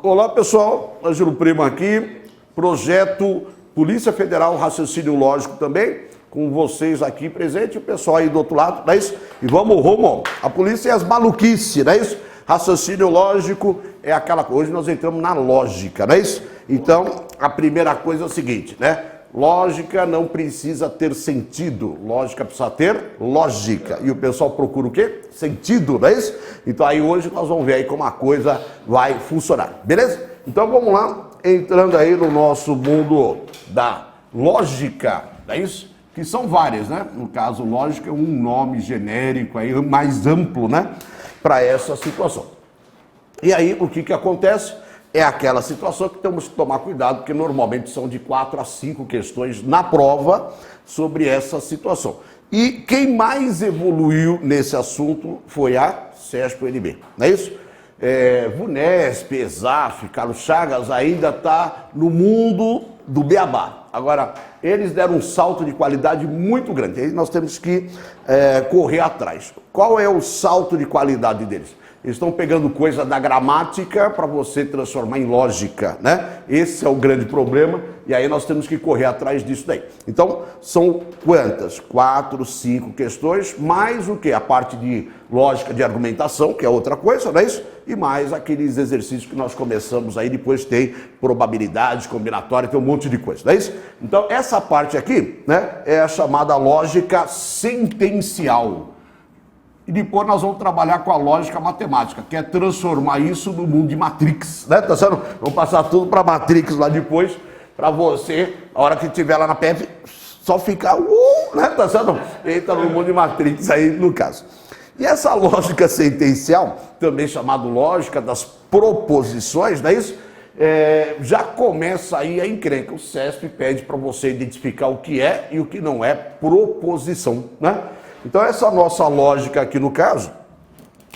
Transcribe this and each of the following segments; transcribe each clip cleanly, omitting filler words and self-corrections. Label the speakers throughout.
Speaker 1: Olá pessoal, Ângelo Primo aqui, projeto Polícia Federal Raciocínio Lógico também, com vocês aqui presente, o pessoal aí do outro lado, não é isso? E vamos rumo, a polícia é as maluquices, não é isso? Raciocínio lógico é aquela coisa, hoje nós entramos na lógica, não é isso? Então, a primeira coisa é o seguinte, né? Lógica não precisa ter sentido, lógica precisa ter lógica. E o pessoal procura o quê? Sentido, não é isso? Então aí hoje nós vamos ver aí como a coisa vai funcionar, beleza? Então vamos lá, entrando aí no nosso mundo da lógica, não é isso? Que são várias, né? No caso, lógica é um nome genérico aí, mais amplo, né? Para essa situação. E aí, o que acontece? É aquela situação que temos que tomar cuidado, porque normalmente são de 4 a 5 questões na prova sobre essa situação. E quem mais evoluiu nesse assunto foi a CESP-UNB, não é isso? VUNESP, ESAF, Carlos Chagas ainda está no mundo do beabá. Agora, eles deram um salto de qualidade muito grande, aí nós temos que correr atrás. Qual é o salto de qualidade deles? Eles estão pegando coisa da gramática para você transformar em lógica, né? Esse é o grande problema e aí nós temos que correr atrás disso daí. Então, são quantas? 4, 5 questões, mais o quê? A parte de lógica de argumentação, que é outra coisa, não é isso? E mais aqueles exercícios que nós começamos aí, depois tem probabilidade, combinatória, tem um monte de coisa, não é isso? Então, essa parte aqui, né, é a chamada lógica sentencial. E depois nós vamos trabalhar com a lógica matemática, que é transformar isso no mundo de Matrix, né? Tá certo? Vamos passar tudo para Matrix lá depois, para você, a hora que estiver lá na PF, só ficar, né? Tá certo? Entra no mundo de Matrix aí, no caso. E essa lógica sentencial, também chamada lógica das proposições, não é isso? Já começa aí a encrenca. O CESP pede para você identificar o que é e o que não é proposição, né? Então essa nossa lógica aqui no caso,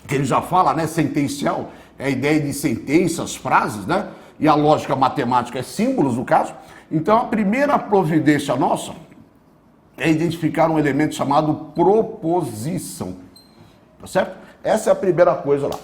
Speaker 1: que ele já fala, né, sentencial, é a ideia de sentenças, frases, né? E a lógica matemática é símbolos no caso. Então a primeira providência nossa é identificar um elemento chamado proposição, tá certo? Essa é a primeira coisa lá.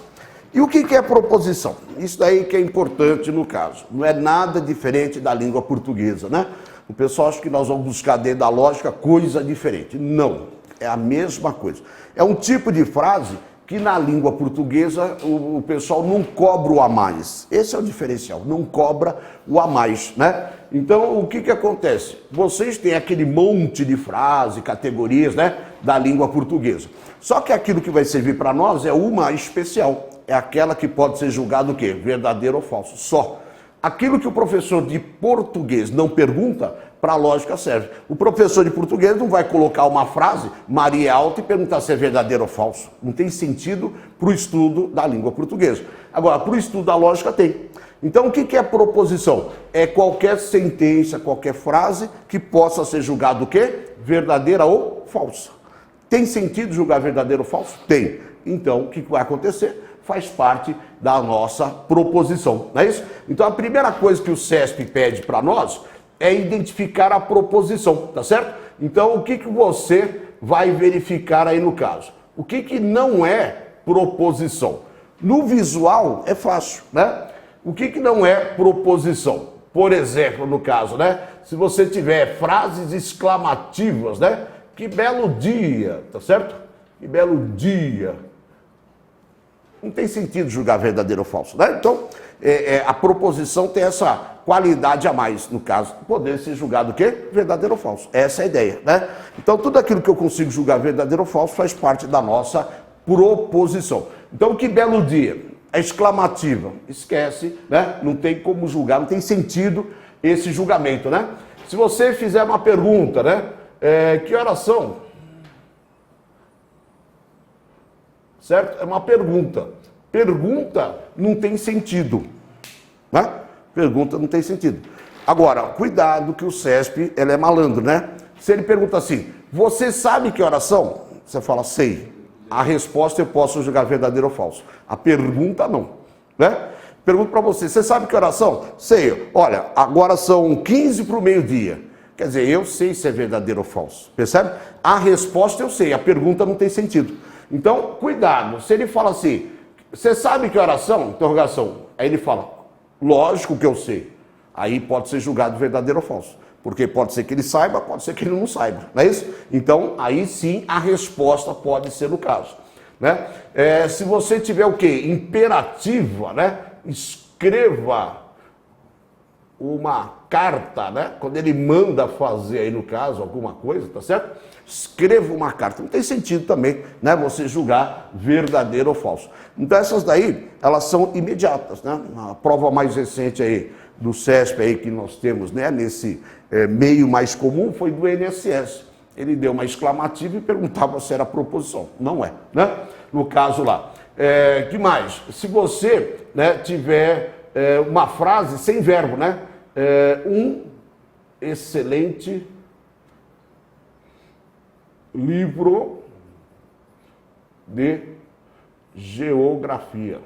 Speaker 1: E o que é proposição? Isso daí que é importante no caso. Não é nada diferente da língua portuguesa, né? O pessoal acha que nós vamos buscar dentro da lógica coisa diferente. Não. É a mesma coisa. É um tipo de frase que na língua portuguesa o pessoal não cobra o a mais. Esse é o diferencial, não cobra o a mais, né? Então, o que acontece? Vocês têm aquele monte de frase, categorias, né, da língua portuguesa. Só que aquilo que vai servir para nós é uma especial. É aquela que pode ser julgada o quê? Verdadeiro ou falso. Só. Aquilo que o professor de português não pergunta, para a lógica serve. O professor de português não vai colocar uma frase, Maria é alta, e perguntar se é verdadeiro ou falso. Não tem sentido para o estudo da língua portuguesa. Agora, para o estudo da lógica tem. Então, o que é proposição? É qualquer sentença, qualquer frase que possa ser julgada o quê? Verdadeira ou falsa. Tem sentido julgar verdadeiro ou falso? Tem. Então, o que vai acontecer? Faz parte da nossa proposição, não é isso? Então, a primeira coisa que o CESP pede para nós é identificar a proposição, tá certo? Então, o que você vai verificar aí no caso? O que não é proposição? No visual é fácil, né? O que não é proposição? Por exemplo, no caso, né? Se você tiver frases exclamativas, né? Que belo dia, tá certo? Que belo dia. Não tem sentido julgar verdadeiro ou falso, né? Então, a proposição tem essa qualidade a mais, no caso, poder ser julgado o quê? Verdadeiro ou falso. Essa é a ideia, né? Então, tudo aquilo que eu consigo julgar verdadeiro ou falso faz parte da nossa proposição. Então, que belo dia. É exclamativa. Esquece, né? Não tem como julgar, não tem sentido esse julgamento, né? Se você fizer uma pergunta, né? Que horas são? Certo? É uma pergunta. Pergunta não tem sentido, né? Pergunta não tem sentido. Agora, cuidado que o CESP, ele é malandro, né? Se ele pergunta assim, você sabe que horas são? Você fala, sei. A resposta eu posso julgar verdadeiro ou falso. A pergunta não, né? Pergunto para você, você sabe que horas são? Sei. Olha, agora são 15 para o meio-dia. Quer dizer, eu sei se é verdadeiro ou falso, percebe? A resposta eu sei, a pergunta não tem sentido. Então, cuidado, se ele fala assim, você sabe que horas são? Interrogação. Aí ele fala, Lógico que eu sei. Aí pode ser julgado verdadeiro ou falso. Porque pode ser que ele saiba, pode ser que ele não saiba. Não é isso? Então, aí sim a resposta pode ser no caso. Né? Se você tiver o quê? Imperativa, né? Escreva uma carta, né? Quando ele manda fazer aí no caso alguma coisa, tá certo? Escreva uma carta. Não tem sentido também, né? Você julgar verdadeiro ou falso. Então essas daí, elas são imediatas, né? A prova mais recente aí do CESP aí que nós temos, né? Nesse meio mais comum foi do INSS. Ele deu uma exclamativa e perguntava se era proposição. Não é, né? No caso lá. Que mais? Se você, né, tiver uma frase sem verbo, né? Um excelente livro de geografia.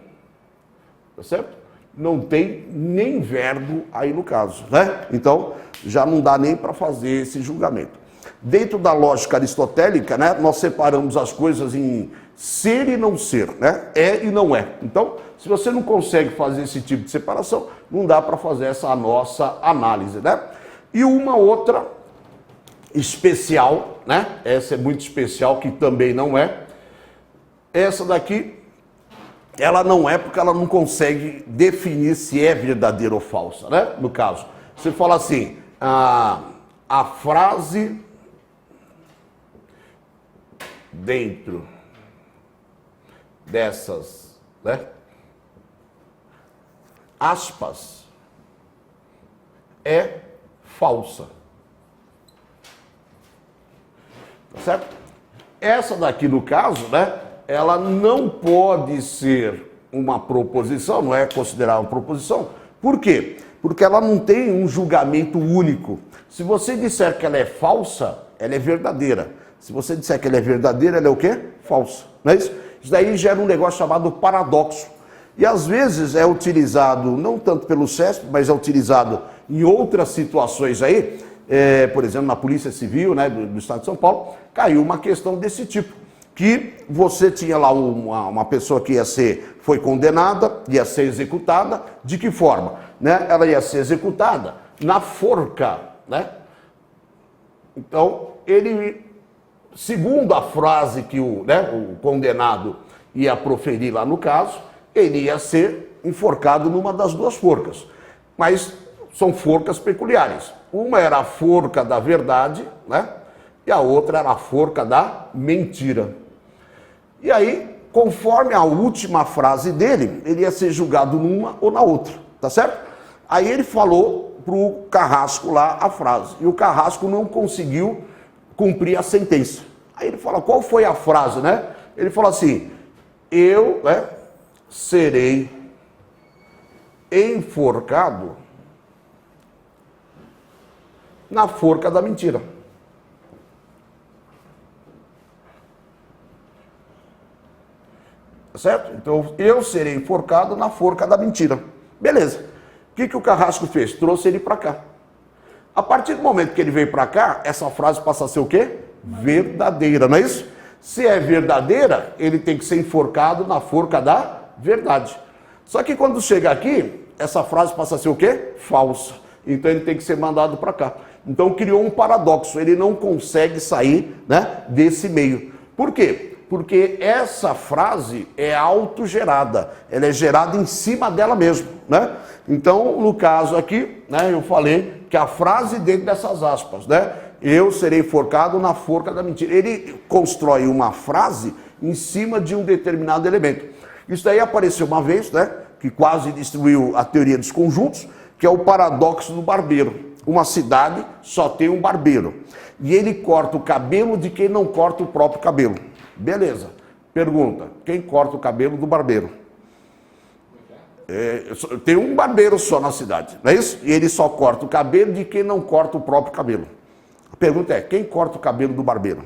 Speaker 1: Tá certo? Não tem nem verbo aí no caso, né? Então, já não dá nem para fazer esse julgamento. Dentro da lógica aristotélica, né, nós separamos as coisas em ser e não ser, né? É e não é. Então, se você não consegue fazer esse tipo de separação, não dá para fazer essa nossa análise, né? E uma outra especial, né? Essa é muito especial, que também não é. Essa daqui, ela não é porque ela não consegue definir se é verdadeira ou falsa, né? No caso, você fala assim, a frase dentro dessas, né, aspas, é falsa. Tá certo? Essa daqui, no caso, né, ela não pode ser uma proposição, não é considerada uma proposição. Por quê? Porque ela não tem um julgamento único. Se você disser que ela é falsa, ela é verdadeira. Se você disser que ela é verdadeira, ela é o quê? Falsa. Não é isso? Isso daí gera um negócio chamado paradoxo. E às vezes é utilizado, não tanto pelo CESP, mas é utilizado em outras situações aí, por exemplo, na Polícia Civil, né, do Estado de São Paulo, caiu uma questão desse tipo. Que você tinha lá uma pessoa que foi condenada, ia ser executada, de que forma? Né? Ela ia ser executada na forca, né? Então, ele, segundo a frase que o condenado ia proferir lá no caso, ele ia ser enforcado numa das duas forcas. Mas são forcas peculiares. Uma era a forca da verdade, né? E a outra era a forca da mentira. E aí, conforme a última frase dele, ele ia ser julgado numa ou na outra, tá certo? Aí ele falou pro Carrasco lá a frase, e o Carrasco não conseguiu cumprir a sentença. Aí ele fala, qual foi a frase, né? Ele falou assim, eu, né, serei enforcado na forca da mentira. Certo? Então, eu serei enforcado na forca da mentira. Beleza. O que o Carrasco fez? Trouxe ele para cá. A partir do momento que ele veio para cá, essa frase passa a ser o quê? Verdadeira, não é isso? Se é verdadeira, ele tem que ser enforcado na forca da verdade. Só que quando chega aqui, essa frase passa a ser o quê? Falsa. Então ele tem que ser mandado para cá. Então criou um paradoxo. Ele não consegue sair, né, desse meio. Por quê? Porque essa frase é autogerada, ela é gerada em cima dela mesma, né? Então, no caso aqui, né, eu falei que a frase dentro dessas aspas, né? Eu serei enforcado na forca da mentira. Ele constrói uma frase em cima de um determinado elemento. Isso daí apareceu uma vez, né? Que quase destruiu a teoria dos conjuntos, que é o paradoxo do barbeiro. Uma cidade só tem um barbeiro. E ele corta o cabelo de quem não corta o próprio cabelo. Beleza. Pergunta, quem corta o cabelo do barbeiro? Tem um barbeiro só na cidade, não é isso? E ele só corta o cabelo de quem não corta o próprio cabelo. A pergunta é, quem corta o cabelo do barbeiro?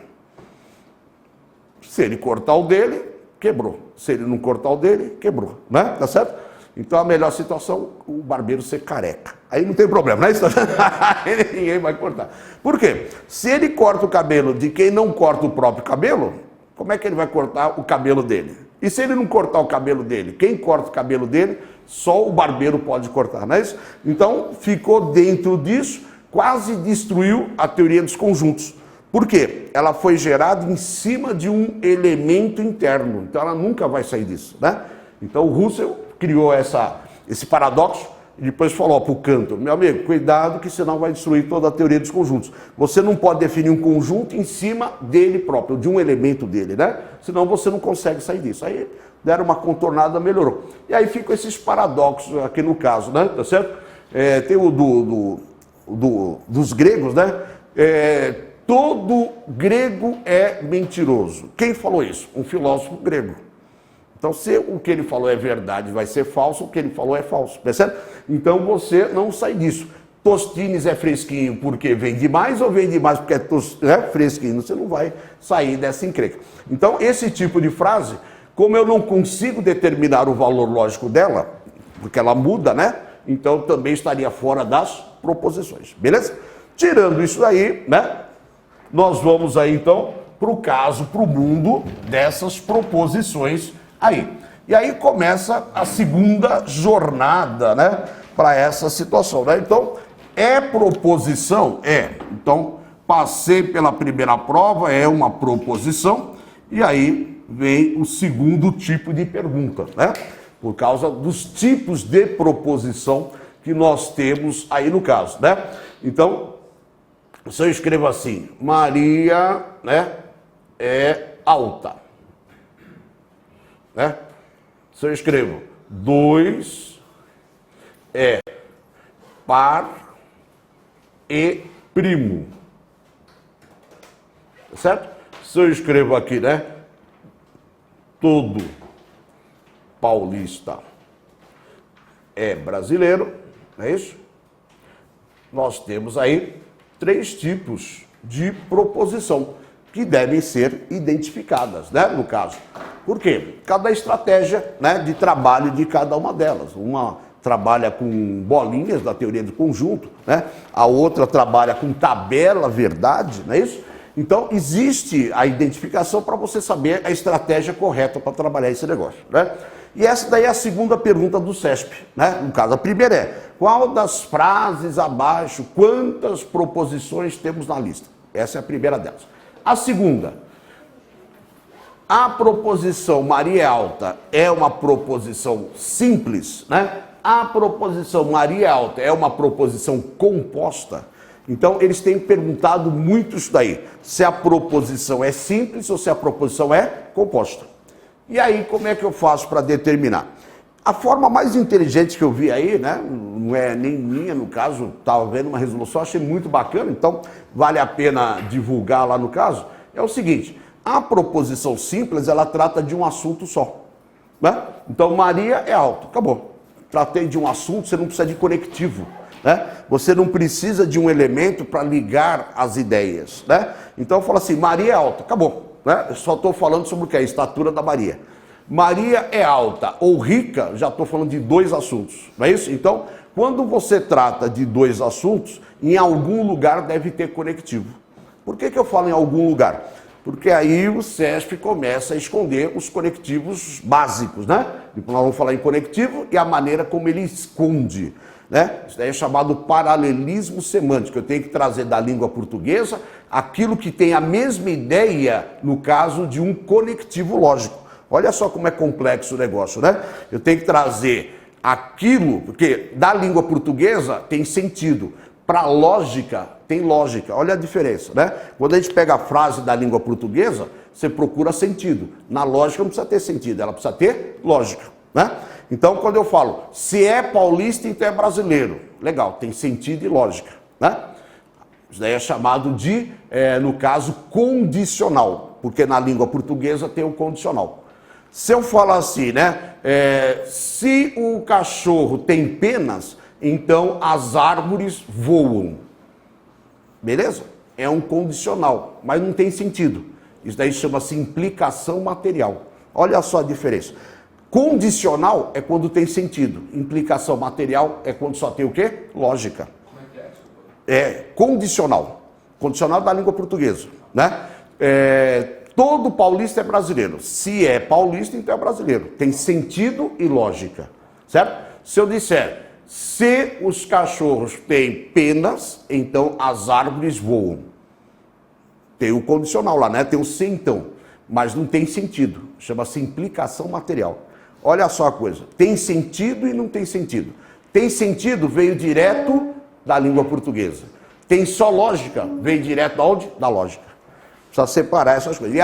Speaker 1: Se ele cortar o dele, quebrou. Se ele não cortar o dele, quebrou, né? Tá certo? Então a melhor situação, o barbeiro ser careca. Aí não tem problema, não é isso? Aí ninguém vai cortar. Por quê? Se ele corta o cabelo de quem não corta o próprio cabelo, como é que ele vai cortar o cabelo dele? E se ele não cortar o cabelo dele, quem corta o cabelo dele Só o barbeiro pode cortar, não é isso? Então, ficou dentro disso, quase destruiu a teoria dos conjuntos. Por quê? Ela foi gerada em cima de um elemento interno, então ela nunca vai sair disso, né? Então o Russell criou esse paradoxo e depois falou para o Cantor, meu amigo, cuidado que senão vai destruir toda a teoria dos conjuntos. Você não pode definir um conjunto em cima dele próprio, de um elemento dele, né? Senão você não consegue sair disso. Aí deram uma contornada, melhorou. E aí ficam esses paradoxos aqui no caso, né? Tá certo? Tem o dos gregos, né? Todo grego é mentiroso. Quem falou isso? Um filósofo grego. Então, se o que ele falou é verdade, vai ser falso, o que ele falou é falso, percebe? Então, você não sai disso. Tostines é fresquinho porque vende mais ou vende mais porque é fresquinho? Você não vai sair dessa encrenca. Então, esse tipo de frase, como eu não consigo determinar o valor lógico dela, porque ela muda, né? Então, também estaria fora das proposições, beleza? Tirando isso aí, né? Nós vamos aí, então, para o caso, para o mundo dessas proposições aí. E aí começa a segunda jornada, né, para essa situação, né? Então, é proposição? É. Então, passei pela primeira prova, é uma proposição, e aí vem o segundo tipo de pergunta, né? Por causa dos tipos de proposição que nós temos aí no caso, né? Então, se eu escrevo assim, Maria, né, é alta, né? Se eu escrevo 2 é par e primo, certo? Se eu escrevo aqui, né, todo paulista é brasileiro, não é isso? Nós temos aí 3 tipos de proposição que devem ser identificadas, né, no caso. Por quê? Cada estratégia, né, de trabalho de cada uma delas. Uma trabalha com bolinhas da teoria do conjunto, né? A outra trabalha com tabela verdade, não é isso? Então, existe a identificação para você saber a estratégia correta para trabalhar esse negócio, né? E essa daí é a segunda pergunta do CESP, né? No caso, a primeira é, qual das frases abaixo, quantas proposições temos na lista? Essa é a primeira delas. A segunda, a proposição Maria é alta é uma proposição simples, né? A proposição Maria é alta é uma proposição composta. Então, eles têm perguntado muito isso daí, se a proposição é simples ou se a proposição é composta. E aí, como é que eu faço para determinar? A forma mais inteligente que eu vi aí, né, não é nem minha, no caso, estava vendo uma resolução, achei muito bacana, então vale a pena divulgar lá no caso, é o seguinte, a proposição simples, ela trata de um assunto só, né? Então, Maria é alto, acabou. Tratei de um assunto, você não precisa de conectivo, né? Você não precisa de um elemento para ligar as ideias, né? Então, eu falo assim, Maria é alta, acabou, né? Eu só estou falando sobre o que é a estatura da Maria. Maria é alta ou rica, já estou falando de 2 assuntos, não é isso? Então, quando você trata de 2 assuntos, em algum lugar deve ter conectivo. Por que eu falo em algum lugar? Porque aí o CESP começa a esconder os conectivos básicos, né? Então, nós vamos falar em conectivo e a maneira como ele esconde, né? Isso daí é chamado paralelismo semântico. Eu tenho que trazer da língua portuguesa aquilo que tem a mesma ideia no caso de um conectivo lógico. Olha só como é complexo o negócio, né? Eu tenho que trazer aquilo, porque da língua portuguesa tem sentido, para a lógica tem lógica. Olha a diferença, né? Quando a gente pega a frase da língua portuguesa, você procura sentido. Na lógica não precisa ter sentido, ela precisa ter lógica, né? Então, quando eu falo, se é paulista, então é brasileiro. Legal, tem sentido e lógica, né? Isso daí é chamado de, no caso, condicional, porque na língua portuguesa tem o condicional. Se eu falar assim, né, se o cachorro tem penas, então as árvores voam. Beleza? É um condicional, mas não tem sentido. Isso daí chama-se implicação material. Olha só a diferença. Condicional é quando tem sentido. Implicação material é quando só tem o quê? Lógica.
Speaker 2: Como é que é? Desculpa.
Speaker 1: Condicional. Condicional da língua portuguesa, né? Todo paulista é brasileiro. Se é paulista, então é brasileiro. Tem sentido e lógica, certo? Se eu disser, se os cachorros têm penas, então as árvores voam. Tem o condicional lá, né? Tem o se então, mas não tem sentido. Chama-se implicação material. Olha só a coisa, tem sentido e não tem sentido. Tem sentido, veio direto da língua portuguesa. Tem só lógica, veio direto de onde? Da lógica. Precisa separar essas coisas.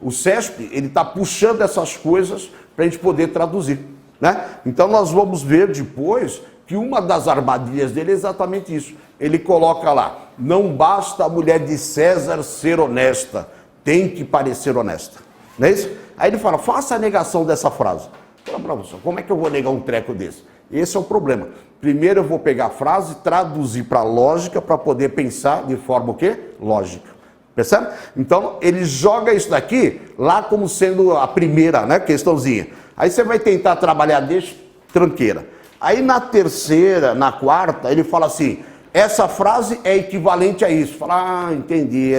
Speaker 1: O CESP, ele está puxando essas coisas para a gente poder traduzir, né? Então nós vamos ver depois que uma das armadilhas dele é exatamente isso. Ele coloca lá, não basta a mulher de César ser honesta, tem que parecer honesta. Não é isso? Aí ele fala, faça a negação dessa frase. Fala para você, como é que eu vou negar um treco desse? Esse é o problema. Primeiro eu vou pegar a frase, traduzir para lógica, para poder pensar de forma o quê? Lógica. Percebe? Então ele joga isso daqui lá como sendo a primeira, né, questãozinha. Aí você vai tentar trabalhar desde tranqueira. Aí na terceira, na quarta, ele fala assim, essa frase é equivalente a isso. Fala, entendi.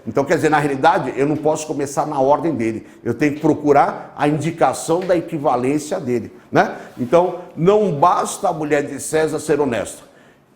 Speaker 1: Então, quer dizer, na realidade, eu não posso começar na ordem dele. Eu tenho que procurar a indicação da equivalência dele, né? Então, não basta a mulher de César ser honesta.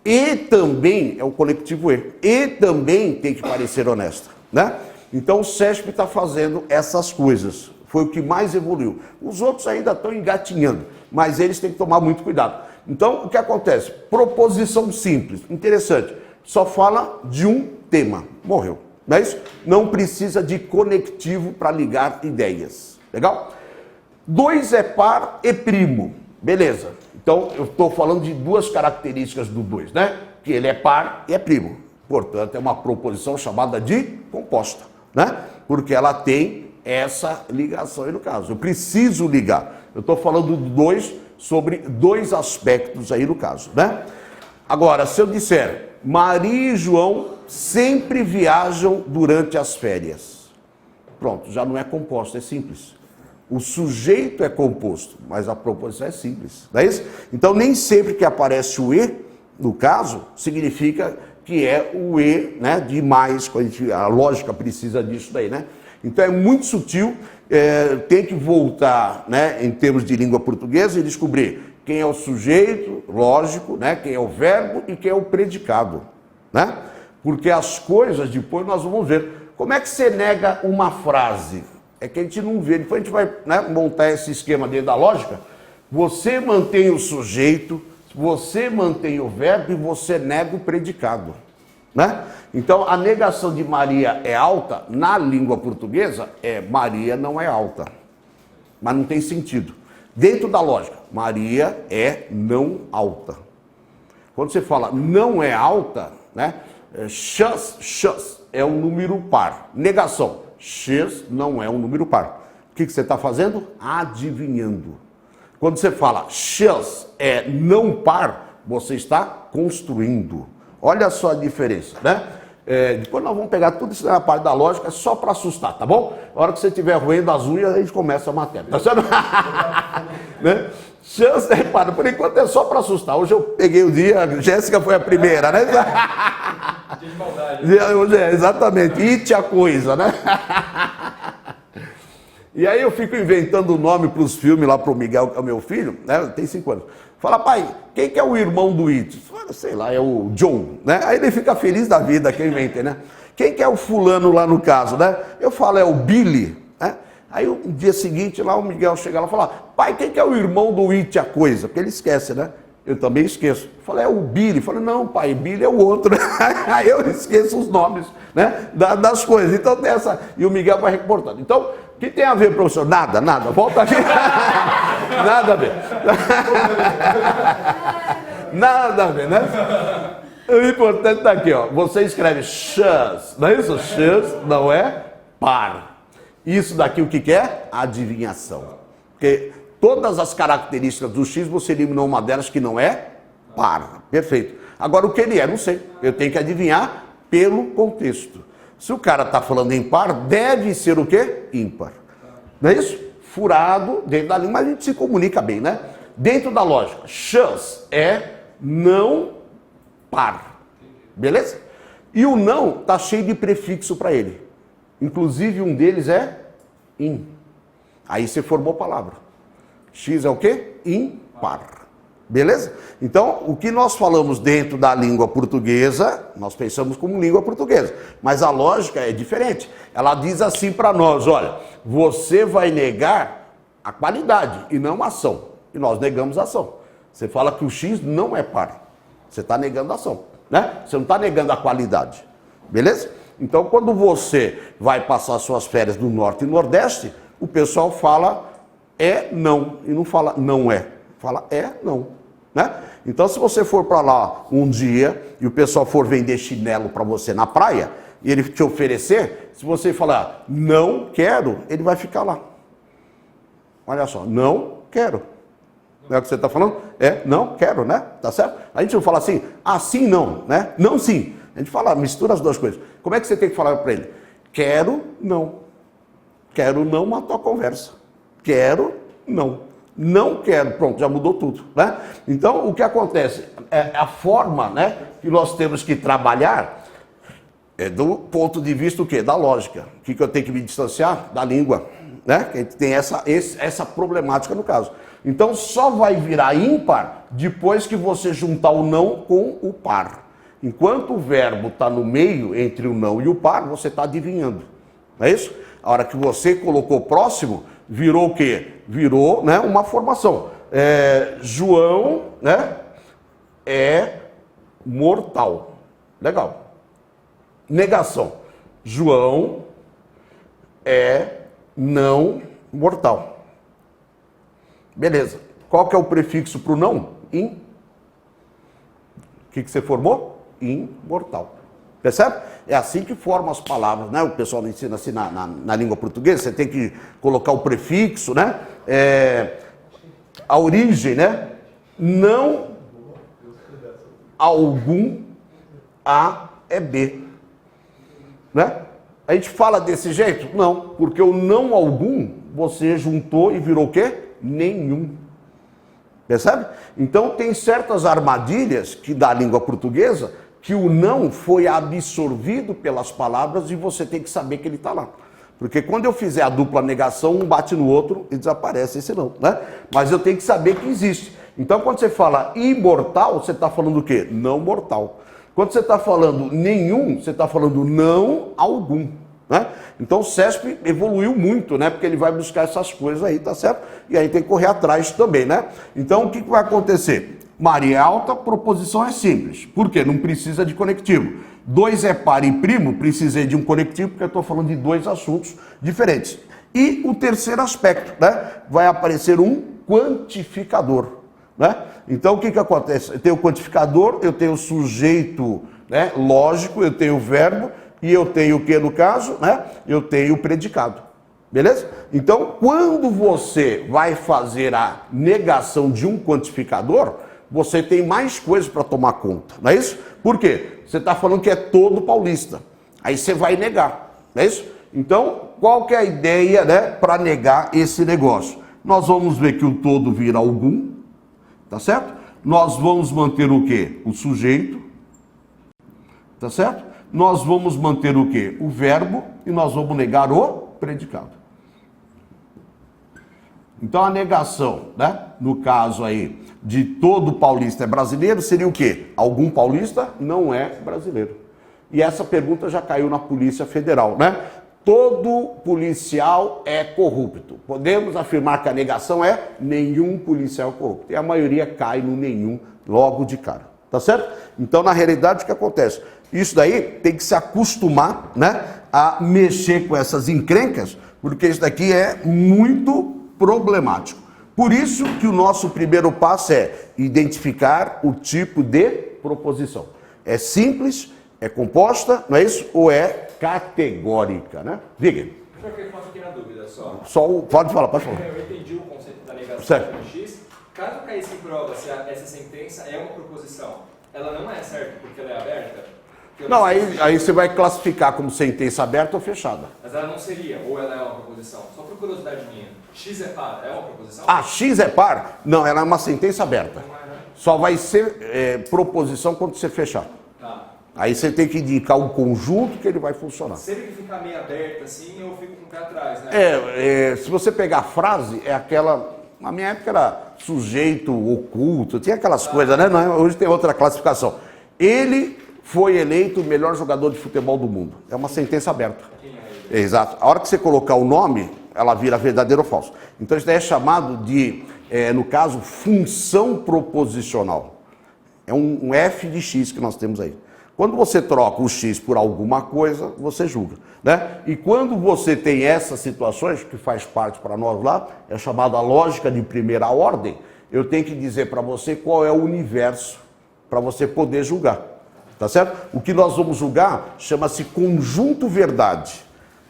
Speaker 1: E também, é o coletivo e também tem que parecer honesta, né? Então, o CESP está fazendo essas coisas. Foi o que mais evoluiu. Os outros ainda estão engatinhando, mas eles têm que tomar muito cuidado. Então, o que acontece? Proposição simples, interessante. Só fala de um tema. Morreu. Não é isso? Não precisa de conectivo para ligar ideias. Legal? 2 é par e primo. Beleza. Então, eu estou falando de 2 características do 2, né? Que ele é par e é primo. Portanto, é uma proposição chamada de composta, né? Porque ela tem essa ligação aí no caso. Eu preciso ligar. Eu estou falando do 2 sobre 2 aspectos aí no caso, né? Agora, se eu disser, Maria e João sempre viajam durante as férias. Pronto, já não é composto, é simples. O sujeito é composto, mas a proposição é simples, não é isso? Então, nem sempre que aparece o e, no caso, significa que é o e, né, de mais, a lógica precisa disso daí, né? Então, é muito sutil, tem que voltar, né, em termos de língua portuguesa e descobrir quem é o sujeito, lógico, né, quem é o verbo e quem é o predicado, né? Porque as coisas, depois nós vamos ver. Como é que você nega uma frase? É que a gente não vê. Depois a gente vai, né, montar esse esquema dentro da lógica. Você mantém o sujeito, você mantém o verbo e você nega o predicado, né? Então, a negação de Maria é alta, na língua portuguesa, Maria não é alta. Mas não tem sentido. Dentro da lógica, Maria é não alta. Quando você fala não é alta, né? X é um número par. Negação, X não é um número par. O que você está fazendo? Adivinhando. Quando você fala X é não par, você está construindo. Olha só a diferença, né? Depois nós vamos pegar tudo isso na parte da lógica só para assustar, tá bom? A hora que você estiver roendo as unhas, a gente começa a matéria, tá certo? Né? Chance, repara, por enquanto é só para assustar. Hoje eu peguei o dia, a Jéssica foi a primeira, né?
Speaker 2: Dia de maldade.
Speaker 1: Hoje exatamente, it a coisa, né? E aí eu fico inventando o nome para os filmes lá para o Miguel, que é o meu filho, né? Tem 5 anos. Fala, pai, quem que é o irmão do It? Fala, sei lá, é o John, né? Aí ele fica feliz da vida, quem inventa, né? Quem que é o fulano lá no caso, né? Eu falo, é o Billy, né? Aí o dia seguinte lá o Miguel chega lá e fala, pai, quem que é o irmão do It a coisa? Porque ele esquece, né? Eu também esqueço. Eu falei, é o Billy. Eu falei, não, pai, Billy é o outro. Aí eu esqueço os nomes, né, das coisas. Então tem essa. E o Miguel vai reportando. Então, o que tem a ver, professor? Nada, nada. Volta aqui. Nada a ver. Nada a ver, né? O importante está aqui, ó. Você escreve X, não é isso? X não é par. Isso daqui o que é? Adivinhação. Porque todas as características do X, você eliminou uma delas que não é par. Perfeito. Agora, o que ele é, não sei. Eu tenho que adivinhar pelo contexto. Se o cara está falando em par, deve ser o quê? Ímpar. Não é isso? Furado dentro da língua, mas a gente se comunica bem, né? Dentro da lógica, X é não par. Beleza? E o não está cheio de prefixo para ele. Inclusive, um deles é in. Aí você formou a palavra. X é o quê? Impar. Beleza? Então, o que nós falamos dentro da língua portuguesa, nós pensamos como língua portuguesa. Mas a lógica é diferente. Ela diz assim para nós, olha, você vai negar a qualidade e não a ação. E nós negamos a ação. Você fala que o X não é par. Você está negando a ação, né? Você não está negando a qualidade. Beleza? Então, quando você vai passar suas férias no Norte e Nordeste, o pessoal fala é, não. E não fala não é. Fala é, não. Né? Então, se você for para lá um dia e o pessoal for vender chinelo para você na praia e ele te oferecer, se você falar não quero, ele vai ficar lá. Olha só, não quero. Não é o que você está falando? É, não quero, né? Tá certo? A gente não fala assim, sim não, né? Não sim. A gente fala, mistura as duas coisas. Como é que você tem que falar para ele? Quero não. Quero não matou a conversa. Quero não. Não quero, pronto, já mudou tudo, né? Então, o que acontece? É a forma, né, que nós temos que trabalhar é do ponto de vista o quê? Da lógica. O que eu tenho que me distanciar? Da língua, né? Que a gente tem essa problemática no caso. Então, só vai virar ímpar depois que você juntar o não com o par. Enquanto o verbo está no meio entre o não e o par, você está adivinhando, não é isso? A hora que você colocou próximo, virou o quê? Virou, né, uma formação. João, né, é mortal. Legal. Negação. João é não mortal. Beleza. Qual que é o prefixo para o não? In. O que você formou? Imortal. Percebe? É assim que formam as palavras, né? O pessoal ensina assim na língua portuguesa, você tem que colocar o prefixo, né? A origem, né? Não algum, A é B. Né? A gente fala desse jeito? Não, porque o não algum, você juntou e virou o quê? Nenhum. Percebe? Então tem certas armadilhas que da língua portuguesa que o não foi absorvido pelas palavras e você tem que saber que ele está lá. Porque quando eu fizer a dupla negação, um bate no outro e desaparece esse não, né? Mas eu tenho que saber que existe. Então quando você fala imortal, você está falando o quê? Não mortal. Quando você está falando nenhum, você está falando não algum, né? Então o CESP evoluiu muito, né? Porque ele vai buscar essas coisas aí, tá certo? E aí tem que correr atrás também, né? Então o que vai acontecer? Maria é alta, proposição é simples. Por quê? Não precisa de conectivo. 2 é par e primo, precisei de um conectivo porque eu estou falando de dois assuntos diferentes. E o terceiro aspecto, né? Vai aparecer um quantificador, né? Então o que acontece? Eu tenho o quantificador, eu tenho o sujeito, né, lógico, eu tenho o verbo e eu tenho o que no caso, né? Eu tenho o predicado. Beleza? Então, quando você vai fazer a negação de um quantificador, você tem mais coisas para tomar conta, não é isso? Por quê? Você está falando que é todo paulista. Aí você vai negar, não é isso? Então, qual que é a ideia, né, para negar esse negócio? Nós vamos ver que o todo vira algum, tá certo? Nós vamos manter o quê? O sujeito, tá certo? Nós vamos manter o quê? O verbo e nós vamos negar o predicado. Então a negação, né, no caso aí de todo paulista é brasileiro, seria o quê? Algum paulista não é brasileiro. E essa pergunta já caiu na Polícia Federal, né? Todo policial é corrupto. Podemos afirmar que a negação é nenhum policial é corrupto. E a maioria cai no nenhum logo de cara, tá certo? Então na realidade o que acontece? Isso daí tem que se acostumar, né, a mexer com essas encrencas, porque isso daqui é muito problemático. Por isso que o nosso primeiro passo é identificar o tipo de proposição. É simples, é composta, não é isso? Ou é categórica, né? Diga.
Speaker 2: Eu fiquei com uma pequena dúvida só.
Speaker 1: Pode falar, pode falar.
Speaker 2: Eu entendi o conceito da negação
Speaker 1: Certo.
Speaker 2: do X. Caso caísse em prova se essa sentença é uma proposição, ela não é certa porque ela é aberta?
Speaker 1: Não, aí você vai classificar como sentença aberta ou fechada.
Speaker 2: Mas ela não seria, ou ela é uma proposição? Só por curiosidade minha. X é par, é uma proposição?
Speaker 1: Ah, X é par? Não, ela é uma sentença aberta. Só vai ser proposição quando você fechar.
Speaker 2: Tá.
Speaker 1: Aí você tem que indicar um conjunto que ele vai funcionar.
Speaker 2: Sempre que ficar meio aberto assim, eu fico com o pé atrás, né?
Speaker 1: Se você pegar a frase, é aquela Na minha época era sujeito oculto, tinha aquelas coisas, né? Hoje tem outra classificação. Ele foi eleito o melhor jogador de futebol do mundo. É uma sentença aberta. Exato. A hora que você colocar o nome, ela vira verdadeiro ou falso. Então isso daí é chamado de, no caso, função proposicional. É um F de X que nós temos aí. Quando você troca o X por alguma coisa, você julga, né? E quando você tem essas situações, que faz parte para nós lá, é chamada lógica de primeira ordem, eu tenho que dizer para você qual é o universo para você poder julgar, tá certo? O que nós vamos julgar chama-se conjunto verdade,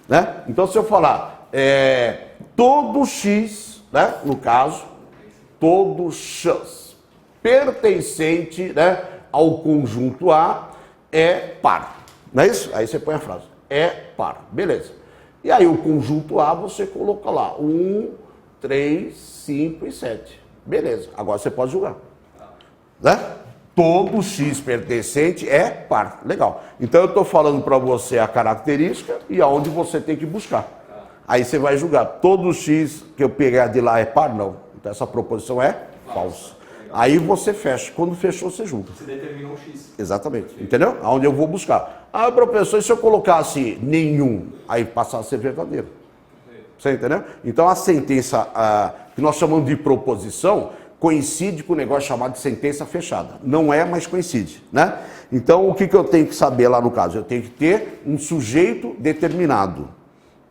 Speaker 1: né? Então se eu falar todo X, né? No caso, todo X pertencente, né, ao conjunto A, é par, não é isso? Aí você põe a frase, é par, beleza. E aí o conjunto A você coloca lá, 1, 3, 5 e 7, beleza. Agora você pode julgar, né? Todo X pertencente é par, legal. Então eu estou falando para você a característica e aonde você tem que buscar. Aí você vai julgar, todo X que eu pegar de lá é par? Não. Então essa proposição é falsa. Aí você fecha. Quando fechou, você julga.
Speaker 2: Você determinou o X.
Speaker 1: Exatamente. Entendeu? Aonde eu vou buscar. Ah, professor, e se eu colocasse nenhum? Aí passa a ser verdadeiro. Você entendeu? Então a sentença que nós chamamos de proposição coincide com o negócio chamado de sentença fechada. Não é, mas coincide, né? Então o que eu tenho que saber lá no caso? Eu tenho que ter um sujeito determinado,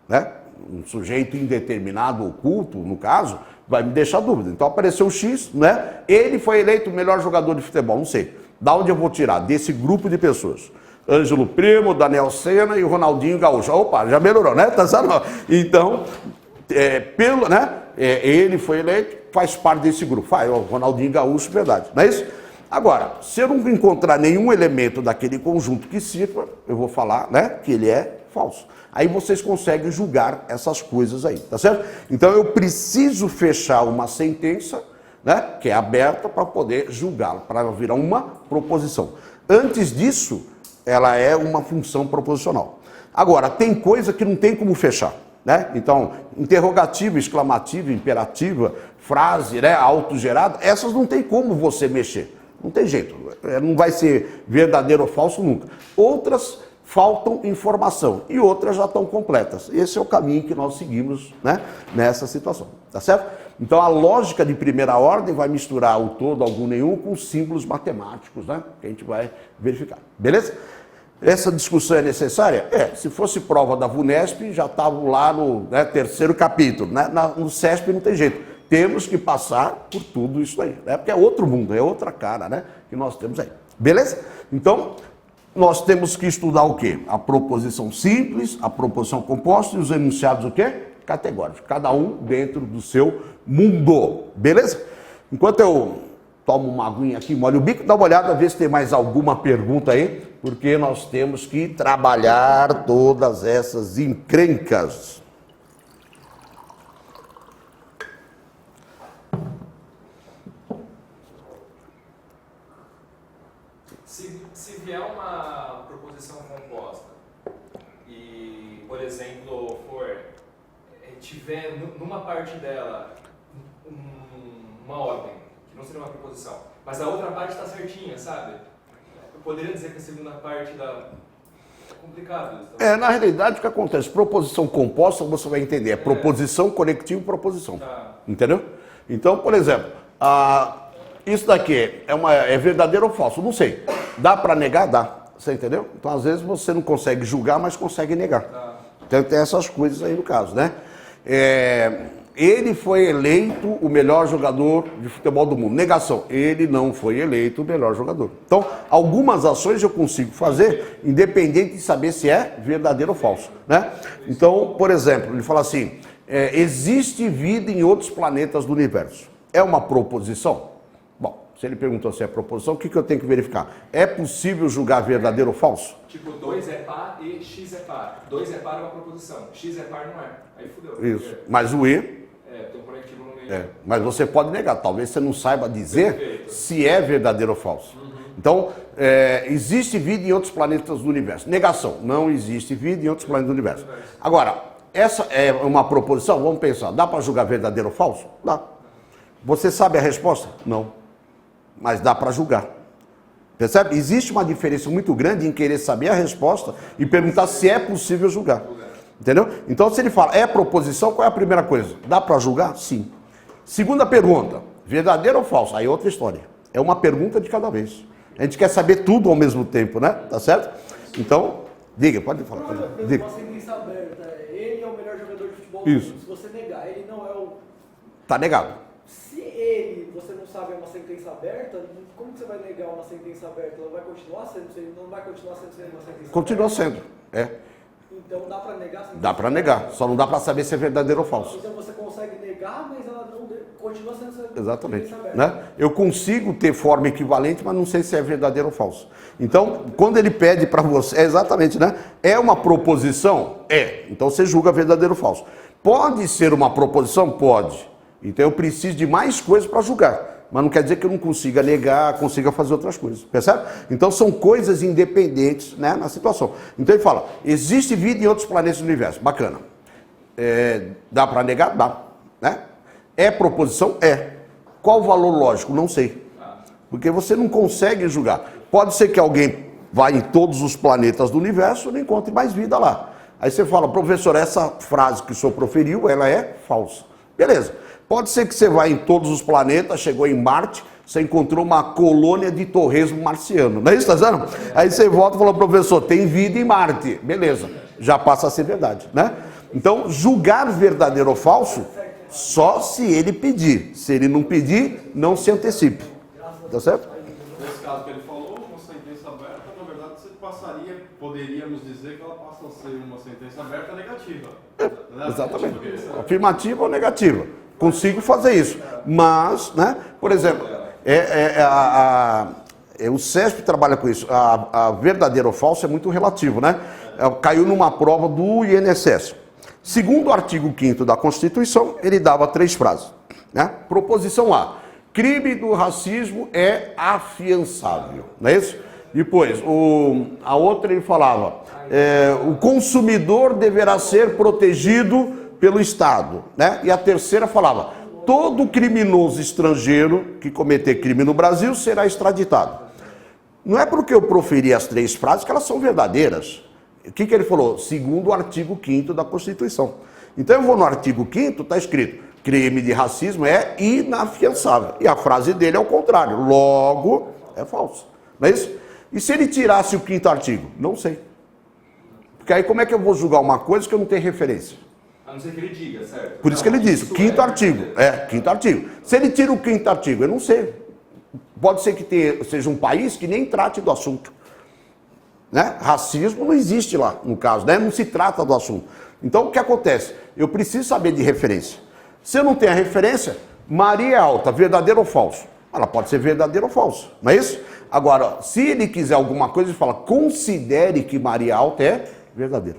Speaker 1: né? Um sujeito indeterminado, oculto, no caso, vai me deixar dúvida. Então apareceu o X, né? Ele foi eleito o melhor jogador de futebol, não sei. Da onde eu vou tirar? Desse grupo de pessoas. Ângelo Primo, Daniel Sena e o Ronaldinho Gaúcho. Opa, já melhorou, né? Tá certo? Então, ele foi eleito, faz parte desse grupo. Faz, o Ronaldinho Gaúcho, verdade. Não é isso? Agora, se eu não encontrar nenhum elemento daquele conjunto que cifra, eu vou falar, né, que ele é falso. Aí vocês conseguem julgar essas coisas aí, tá certo? Então eu preciso fechar uma sentença, né, que é aberta para poder julgá-la, para virar uma proposição. Antes disso, ela é uma função proposicional. Agora, tem coisa que não tem como fechar, né? Então, interrogativa, exclamativa, imperativa, frase, né, autogerada, essas não tem como você mexer. Não tem jeito, não vai ser verdadeiro ou falso nunca. Outras faltam informação e outras já estão completas. Esse é o caminho que nós seguimos, né, nessa situação, tá certo? Então a lógica de primeira ordem vai misturar o todo, algum, nenhum com símbolos matemáticos, né, que a gente vai verificar, beleza? Essa discussão é necessária? Se fosse prova da VUNESP, já estavam lá no, né, terceiro capítulo, né? No CESP não tem jeito. Temos que passar por tudo isso aí, né? Porque é outro mundo, é outra cara, né, que nós temos aí. Beleza? Então, nós temos que estudar o quê? A proposição simples, a proposição composta e os enunciados o quê? Categóricos. Cada um dentro do seu mundo. Beleza? Enquanto eu tomo uma aguinha aqui, molho o bico, dá uma olhada, ver se tem mais alguma pergunta aí, porque nós temos que trabalhar todas essas encrencas.
Speaker 2: Se vier uma proposição composta e, por exemplo, tiver numa parte dela uma ordem, que não seria uma proposição, mas a outra parte está certinha, sabe? Eu poderia dizer que a segunda parte da... É complicado isso.
Speaker 1: Na realidade, o que acontece? Proposição composta, você vai entender, é proposição, conectivo, proposição.
Speaker 2: Tá.
Speaker 1: Entendeu? Então, por exemplo, isso daqui é verdadeiro ou falso? Não sei. Dá para negar? Dá. Você entendeu? Então, às vezes, você não consegue julgar, mas consegue negar.
Speaker 2: Tá.
Speaker 1: Então, tem essas coisas aí no caso, né? Ele foi eleito o melhor jogador de futebol do mundo. Negação. Ele não foi eleito o melhor jogador. Então, algumas ações eu consigo fazer, independente de saber se é verdadeiro ou falso, né? Então, por exemplo, ele fala assim, existe vida em outros planetas do universo. É uma proposição? Bom, se ele perguntou se é proposição, o que eu tenho que verificar? É possível julgar verdadeiro ou falso?
Speaker 2: Tipo, 2 é par e X é par. 2 é par é uma proposição. X é par não é. Aí fudeu.
Speaker 1: Isso. Mas o E...
Speaker 2: tem um conectivo no meio.
Speaker 1: Mas você pode negar. Talvez você não saiba dizer
Speaker 2: Perfeito.
Speaker 1: se é verdadeiro ou falso. Então, existe vida em outros planetas do universo. Negação. Não existe vida em outros planetas do universo. Agora, essa é uma proposição? Vamos pensar. Dá para julgar verdadeiro ou falso? Dá. Você sabe a resposta? Não. Mas dá para julgar. Percebe? Existe uma diferença muito grande em querer saber a resposta e perguntar se é possível julgar. Entendeu? Então, se ele fala, é proposição, qual é a primeira coisa? Dá para julgar? Sim. Segunda pergunta, verdadeiro ou falso? Aí é outra história. É uma pergunta de cada vez. A gente quer saber tudo ao mesmo tempo, né? Tá certo? Então, diga, pode falar. Diga.
Speaker 3: Uma sentença aberta, ele é o melhor jogador de futebol do
Speaker 1: Isso.
Speaker 3: mundo. Se você negar, ele não é o...
Speaker 1: Tá negado.
Speaker 3: Se ele, você não sabe, é uma sentença aberta, como que você vai negar uma sentença aberta? Ela vai continuar sendo, não vai continuar sendo uma sentença
Speaker 1: Continua
Speaker 3: aberta?
Speaker 1: sendo. É.
Speaker 3: Então dá para negar a sentença
Speaker 1: Dá para
Speaker 3: aberta?
Speaker 1: negar. Só não dá para saber se é verdadeiro ou falso.
Speaker 3: Então você consegue negar, mas ela não continua sendo
Speaker 1: Exatamente.
Speaker 3: sentença aberta.
Speaker 1: Né? Eu consigo ter forma equivalente, mas não sei se é verdadeiro ou falso. Então, quando ele pede para você, exatamente, né? É uma proposição? É. Então você julga verdadeiro ou falso. Pode ser uma proposição? Pode. Então eu preciso de mais coisas para julgar. Mas não quer dizer que eu não consiga negar, consiga fazer outras coisas. Percebe? Então são coisas independentes, né, na situação. Então ele fala, existe vida em outros planetas do universo. Bacana. Dá para negar? Dá. Né? É proposição? É. Qual o valor lógico? Não sei. Porque você não consegue julgar. Pode ser que alguém vá em todos os planetas do universo e não encontre mais vida lá. Aí você fala, professor, essa frase que o senhor proferiu, ela é falsa. Beleza. Pode ser que você vá em todos os planetas, chegou em Marte, você encontrou uma colônia de torresmo marciano. Não é isso, tá dizendo? Aí você volta e fala, professor, tem vida em Marte. Beleza. Já passa a ser verdade, né? Então, julgar verdadeiro ou falso, só se ele pedir. Se ele não pedir, não se antecipe. Tá certo?
Speaker 4: Nesse caso que ele falou, uma sentença aberta, na verdade, você passaria, poderíamos dizer que ela passa a ser uma sentença aberta negativa. Né?
Speaker 1: Exatamente. Afirmativa ou negativa. Consigo fazer isso. Mas, né, por exemplo, o CESP trabalha com isso. A verdadeiro ou falso é muito relativo, né? Caiu numa prova do INSS. Segundo o artigo 5º da Constituição, ele dava 3 frases. Né? Proposição A. Crime do racismo é afiançável. Não é isso? Depois, a outra ele falava, o consumidor deverá ser protegido pelo Estado, né? E a terceira falava, todo criminoso estrangeiro que cometer crime no Brasil será extraditado. Não é porque eu proferi as 3 frases que elas são verdadeiras. O que ele falou? Segundo o artigo 5º da Constituição. Então eu vou no artigo 5º, está escrito, crime de racismo é inafiançável. E a frase dele é o contrário, logo é falso. Não é isso? E se ele tirasse o 5º artigo? Não sei. Porque aí como é que eu vou julgar uma coisa que eu não tenho referência?
Speaker 2: A não ser que ele diga, certo?
Speaker 1: Por isso que ele disse, 5º artigo. 5º artigo. Se ele tira o 5º artigo, eu não sei. Pode ser que seja um país que nem trate do assunto. Né? Racismo não existe lá, no caso, né? Não se trata do assunto. Então, o que acontece? Eu preciso saber de referência. Se eu não tenho a referência, Maria é alta, verdadeiro ou falso? Ela pode ser verdadeira ou falsa, não é isso? Agora, se ele quiser alguma coisa, ele fala, considere que Maria alta é verdadeira.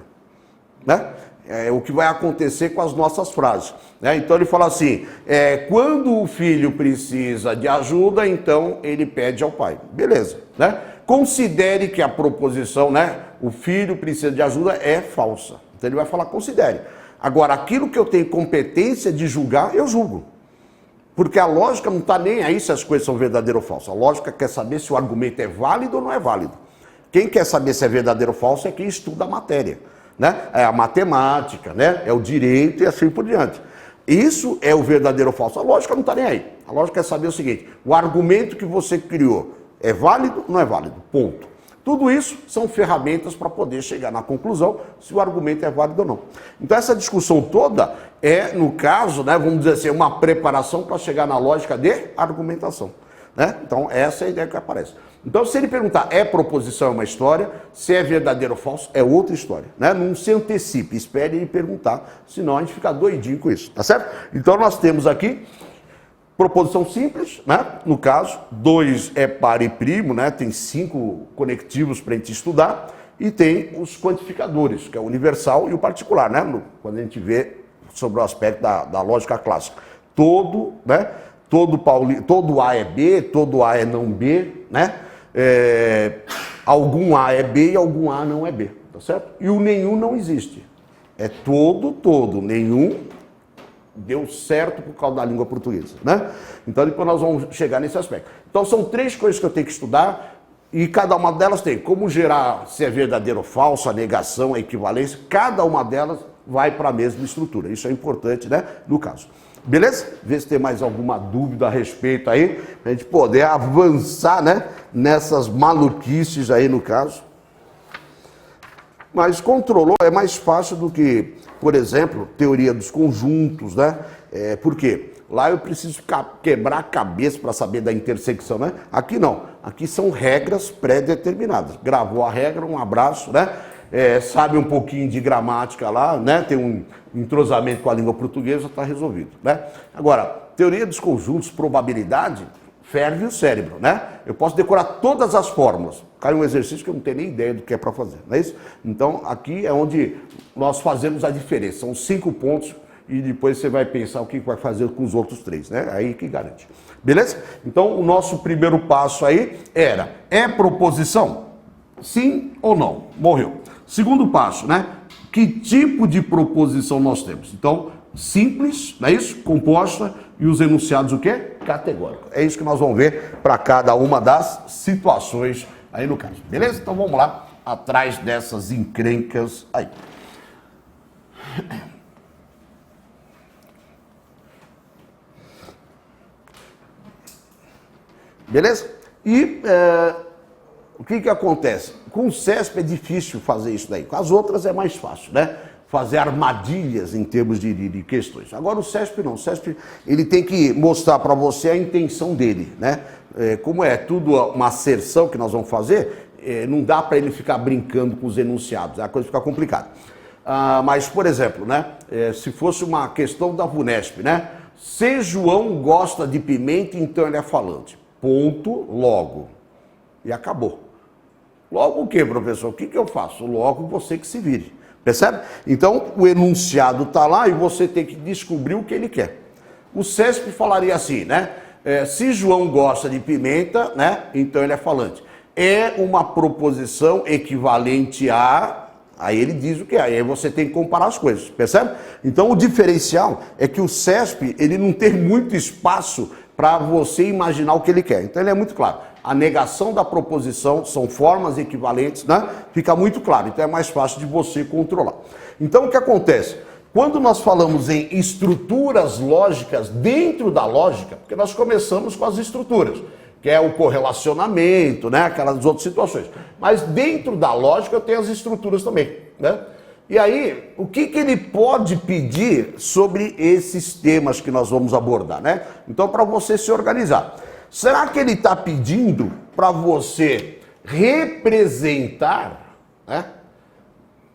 Speaker 1: Né? É o que vai acontecer com as nossas frases. Né? Então ele fala assim, quando o filho precisa de ajuda, então ele pede ao pai. Beleza. Né? Considere que a proposição, né, o filho precisa de ajuda, é falsa. Então ele vai falar, considere. Agora, aquilo que eu tenho competência de julgar, eu julgo. Porque a lógica não está nem aí se as coisas são verdadeiras ou falsas. A lógica quer saber se o argumento é válido ou não é válido. Quem quer saber se é verdadeiro ou falso é quem estuda a matéria. Né? É a matemática, né? É o direito e assim por diante. Isso é o verdadeiro ou falso. A lógica não está nem aí. A lógica quer saber o seguinte, o argumento que você criou é válido ou não é válido? Ponto. Tudo isso são ferramentas para poder chegar na conclusão se o argumento é válido ou não. Então essa discussão toda é, no caso, né, vamos dizer assim, uma preparação para chegar na lógica de argumentação. Né? Então essa é a ideia que aparece. Então se ele perguntar, é proposição uma história, se é verdadeiro ou falso, é outra história. Né? Não se antecipe, espere ele perguntar, senão a gente fica doidinho com isso, tá certo? Então nós temos aqui proposição simples, né? No caso, 2 é par e primo, né? Tem 5 conectivos para a gente estudar, e tem os quantificadores, que é o universal e o particular, né? Quando a gente vê sobre o aspecto da lógica clássica. Todo, né? Todo A é B, todo A é não B, né? Algum A é B e algum A não é B, tá certo? E o nenhum não existe. É todo, nenhum deu certo por causa da língua portuguesa, né? Então depois nós vamos chegar nesse aspecto. Então são 3 coisas que eu tenho que estudar e cada uma delas tem como gerar se é verdadeiro ou falso, a negação, a equivalência, cada uma delas vai para a mesma estrutura. Isso é importante, né, no caso. Beleza? Vê se tem mais alguma dúvida a respeito aí, para a gente poder avançar, né, nessas maluquices aí no caso. Mas controlou é mais fácil do que, por exemplo, teoria dos conjuntos, né? Por quê? Lá eu preciso quebrar a cabeça para saber da intersecção, né? Aqui não. Aqui são regras pré-determinadas. Gravou a regra, um abraço, né? Sabe um pouquinho de gramática lá, né? Tem um entrosamento com a língua portuguesa, está resolvido, né? Agora, teoria dos conjuntos, probabilidade, ferve o cérebro, né? Eu posso decorar todas as fórmulas. Cai um exercício que eu não tenho nem ideia do que é para fazer, não é isso? Então, aqui é onde nós fazemos a diferença. São 5 pontos e depois você vai pensar o que vai fazer com os outros 3, né? Aí que garante. Beleza? Então, o nosso primeiro passo aí era, é proposição? Sim ou não? Morreu. Segundo passo, né? Que tipo de proposição nós temos? Então, simples, não é isso? Composta e os enunciados o quê? Categórico. É isso que nós vamos ver para cada uma das situações aí no caso. Beleza? Então vamos lá, atrás dessas encrencas aí. Beleza? E o que acontece? Com o CESP é difícil fazer isso daí. Com as outras é mais fácil, né? Fazer armadilhas em termos de questões. Agora o CESP não. O CESP ele tem que mostrar para você a intenção dele, né? Como é tudo uma asserção que nós vamos fazer, não dá para ele ficar brincando com os enunciados. A coisa fica complicada. Mas, por exemplo, né? Se fosse uma questão da VUNESP, né? Se João gosta de pimenta, então ele é falante. Ponto, logo. E acabou. Logo o quê, professor? O que eu faço? Logo você que se vire. Percebe? Então, o enunciado está lá e você tem que descobrir o que ele quer. O CESP falaria assim, né? Se João gosta de pimenta, né? Então ele é falante. É uma proposição equivalente a... Aí ele diz o que é. Aí você tem que comparar as coisas. Percebe? Então, o diferencial é que o CESP, ele não tem muito espaço para você imaginar o que ele quer. Então, ele é muito claro. A negação da proposição são formas equivalentes, né? Fica muito claro, então é mais fácil de você controlar. Então o que acontece? Quando nós falamos em estruturas lógicas dentro da lógica, porque nós começamos com as estruturas, que é o correlacionamento, né? Aquelas outras situações. Mas dentro da lógica eu tenho as estruturas também, né? E aí, o que ele pode pedir sobre esses temas que nós vamos abordar, né? Então, para você se organizar. Será que ele está pedindo para você representar, né?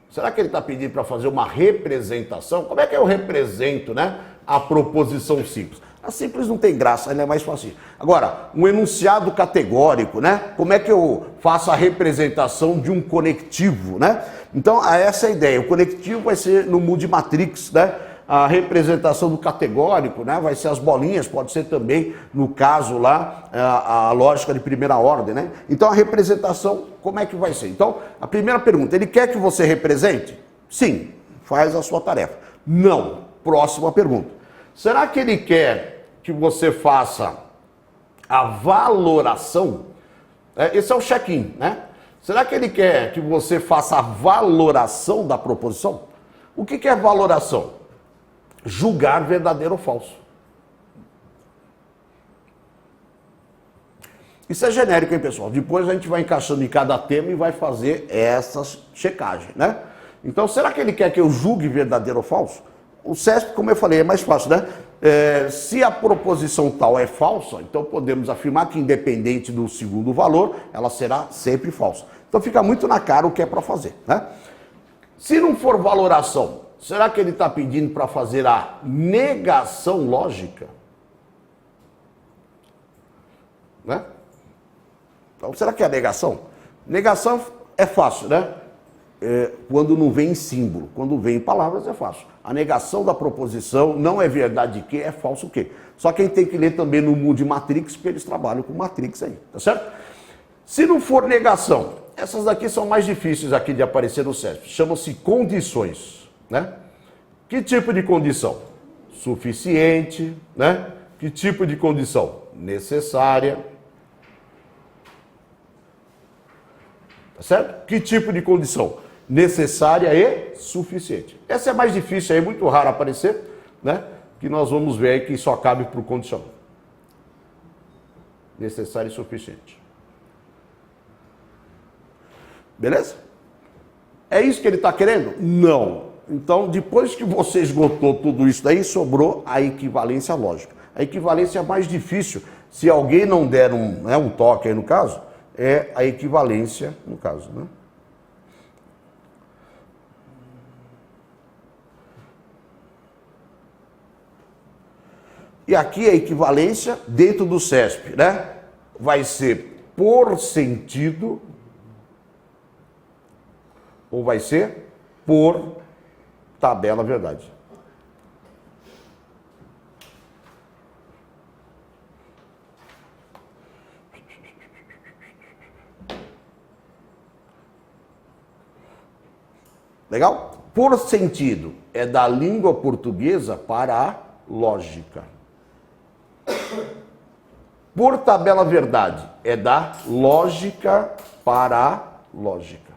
Speaker 1: Será que ele está pedindo para fazer uma representação? Como é que eu represento, né, a proposição simples? A simples não tem graça, ela é mais fácil. Agora, um enunciado categórico, né? Como é que eu faço a representação de um conectivo, né? Então, essa é a ideia. O conectivo vai ser no Multimatrix, né? A representação do categórico, né? Vai ser as bolinhas, pode ser também, no caso lá, a lógica de primeira ordem, né? Então, a representação, como é que vai ser? Então, a primeira pergunta, ele quer que você represente? Sim, faz a sua tarefa. Não. Próxima pergunta. Será que ele quer que você faça a valoração? Esse é o check-in, né? Será que ele quer que você faça a valoração da proposição? O que é valoração? Julgar verdadeiro ou falso. Isso é genérico, hein, pessoal? Depois a gente vai encaixando em cada tema e vai fazer essas checagens, né? Então, será que ele quer que eu julgue verdadeiro ou falso? O CESP, como eu falei, é mais fácil, né? Se a proposição tal é falsa, então podemos afirmar que, independente do segundo valor, ela será sempre falsa. Então fica muito na cara o que é para fazer, né? Se não for valoração, será que ele está pedindo para fazer a negação lógica? Né? Então, será que é a negação? Negação é fácil, né? Quando não vem em símbolo, quando vem em palavras é fácil. A negação da proposição não é verdade que, é falso que. Só que a gente tem que ler também no Multimatrix, porque eles trabalham com matrix aí, tá certo? Se não for negação, essas daqui são mais difíceis aqui de aparecer no CESP, chamam-se condições, né? Que tipo de condição? suficiente, né? Que tipo de condição? Necessária. Tá certo? Que tipo de condição? Necessária e suficiente. Essa é mais difícil, é muito raro aparecer, né? Que nós vamos ver aí que só cabe para o condicional. Necessário e suficiente. Beleza? É isso que ele está querendo? Não. Então, depois que você esgotou tudo isso daí, sobrou a equivalência lógica. A equivalência mais difícil, se alguém não der um toque aí no caso, é a equivalência no caso, né? E aqui a equivalência dentro do CESP, né? Vai ser por sentido ou vai ser por tabela verdade. Legal? Por sentido é da língua portuguesa para a lógica. Por tabela verdade é da lógica para a lógica.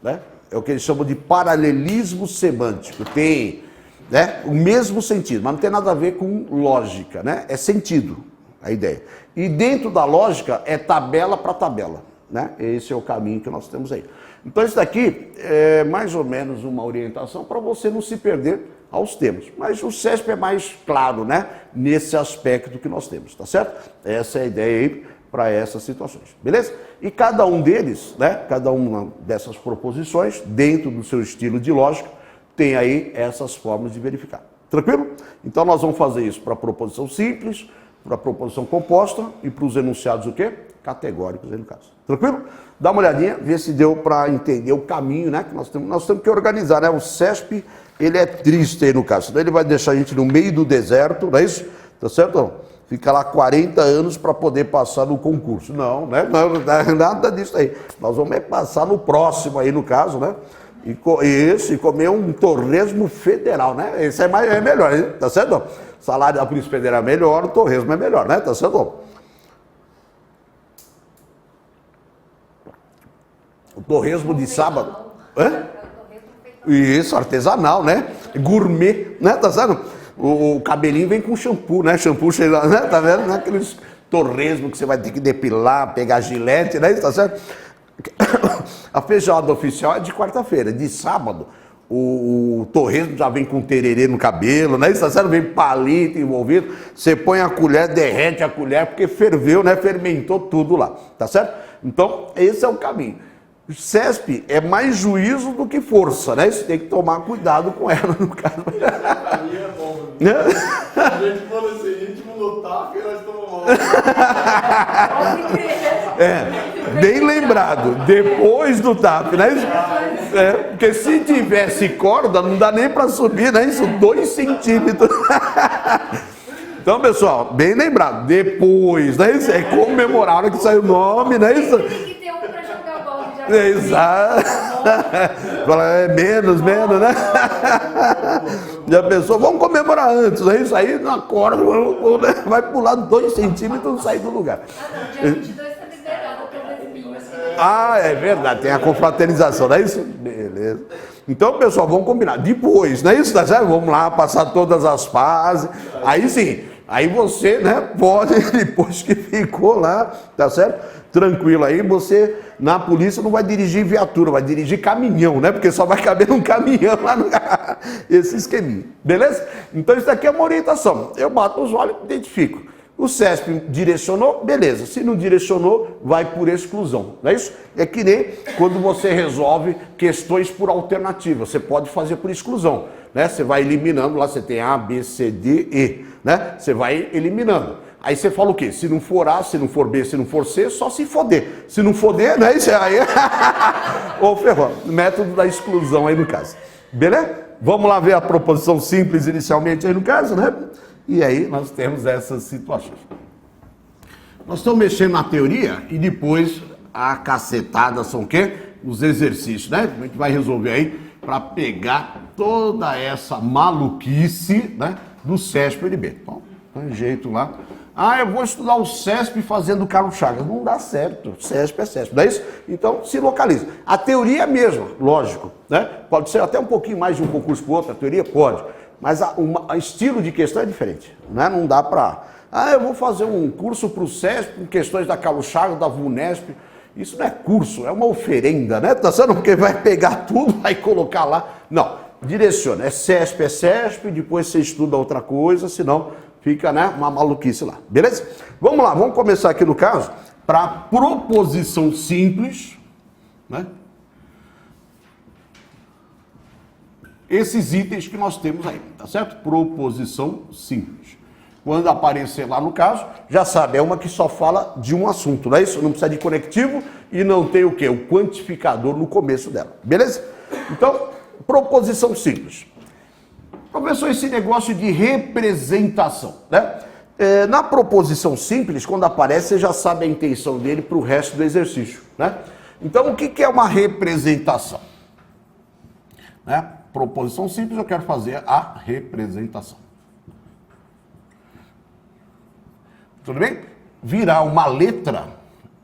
Speaker 1: Né? É o que eles chamam de paralelismo semântico. Tem, né, o mesmo sentido, mas não tem nada a ver com lógica, né? É sentido a ideia. E dentro da lógica é tabela para tabela, né? Esse é o caminho que nós temos aí. Então isso daqui é mais ou menos uma orientação para você não se perder aos termos. Mas o CESP é mais claro, né? Nesse aspecto que nós temos, tá certo? Essa é a ideia aí para essas situações, beleza? E cada um deles, né? Cada uma dessas proposições, dentro do seu estilo de lógica, tem aí essas formas de verificar. Tranquilo? Então nós vamos fazer isso para a proposição simples, para a proposição composta e para os enunciados o quê? Categóricos aí no caso. Tranquilo? Dá uma olhadinha, vê se deu para entender o caminho, né? Que nós temos que organizar, né? O CESP, ele é triste aí no caso. Então ele vai deixar a gente no meio do deserto, não é isso? Tá certo? Fica lá 40 anos para poder passar no concurso. Não, né? Não, nada disso aí. Nós vamos passar no próximo aí no caso, né? E comer um torresmo federal, né? Esse é melhor, hein? Tá certo? O salário da Polícia Federal é melhor, o torresmo é melhor, né? Tá certo? O torresmo de sábado. Hã? Isso, artesanal, né? Gourmet, né? Tá certo? O cabelinho vem com shampoo, né? Shampoo cheio, né? Tá vendo? Não é aqueles torresmo que você vai ter que depilar, pegar gilete, né? Tá certo? A feijoada oficial é de quarta-feira. De sábado, o torresmo já vem com tererê no cabelo, né? Tá certo? Vem palito envolvido. Você põe a colher, derrete a colher, porque ferveu, né? Fermentou tudo lá. Tá certo? Então, esse é o caminho. O CESP é mais juízo do que força, né? Você tem que tomar cuidado com ela, no caso.
Speaker 4: É bom, né? A gente falou assim, íntimo no TAF e nós estamos mal.
Speaker 1: Bem lembrado, depois do TAP, né? Porque se tivesse corda, não dá nem para subir, né? Isso, 2 centímetros. Então, pessoal, bem lembrado, depois, né? Isso é comemorar a hora que sai o nome, né? Isso. Exato. É menos, né? Já pensou, vamos comemorar antes, é isso aí, na corda, vai pular 2 centímetros e sair do lugar.
Speaker 5: Dia 22 tá liberado o torresminho.
Speaker 1: Ah, é verdade, tem a confraternização, não é isso? Beleza. Então, pessoal, vamos combinar. Depois, não é isso? Tá certo? Vamos lá, passar todas as fases. Aí sim, aí você, né, pode, depois que ficou lá, tá certo? Tranquilo aí, você na polícia não vai dirigir viatura, vai dirigir caminhão, né? Porque só vai caber um caminhão lá no esse esqueminha, beleza? Então isso daqui é uma orientação. Eu bato os olhos e identifico. O CESP direcionou, beleza. Se não direcionou, vai por exclusão, não é isso? É que nem quando você resolve questões por alternativa. Você pode fazer por exclusão, né? Você vai eliminando, lá você tem A, B, C, D, E, né? Você vai eliminando. Aí você fala o quê? Se não for A, se não for B, se não for C, só se foder. Se não foder, né? Isso aí. Ô, ferrou. Método da exclusão aí no caso. Beleza? Vamos lá ver a proposição simples inicialmente aí no caso, né? E aí nós temos essas situações. Nós estamos mexendo na teoria e depois a cacetada são o quê? Os exercícios, né? A gente vai resolver aí para pegar toda essa maluquice, né, do CESP-LB. Então, tem jeito lá. Ah, eu vou estudar o CESP fazendo Carlos Chagas. Não dá certo. CESP é CESP, não é isso? Então, se localiza. A teoria é a mesma, lógico, né? Pode ser até um pouquinho mais de um concurso para o outro, a teoria pode. Mas o estilo de questão é diferente, né? Não dá para... Ah, eu vou fazer um curso para o CESP com questões da Carlos Chagas, da VUNESP. Isso não é curso, é uma oferenda, né? Tá sendo porque vai pegar tudo, vai colocar lá. Não, direciona. É CESP, depois você estuda outra coisa, senão fica, né, uma maluquice lá. Beleza? Vamos lá, vamos começar aqui no caso, para proposição simples, né? Esses itens que nós temos aí, tá certo? Proposição simples. Quando aparecer lá no caso, já sabe, é uma que só fala de um assunto, não é isso? Não precisa de conectivo e não tem o quê? O quantificador no começo dela, beleza? Então, proposição simples. Professor, esse negócio de representação, né? Na proposição simples, quando aparece, você já sabe a intenção dele para o resto do exercício, né? Então, o que é uma representação? Né? Proposição simples, eu quero fazer a representação. Tudo bem? Virar uma letra,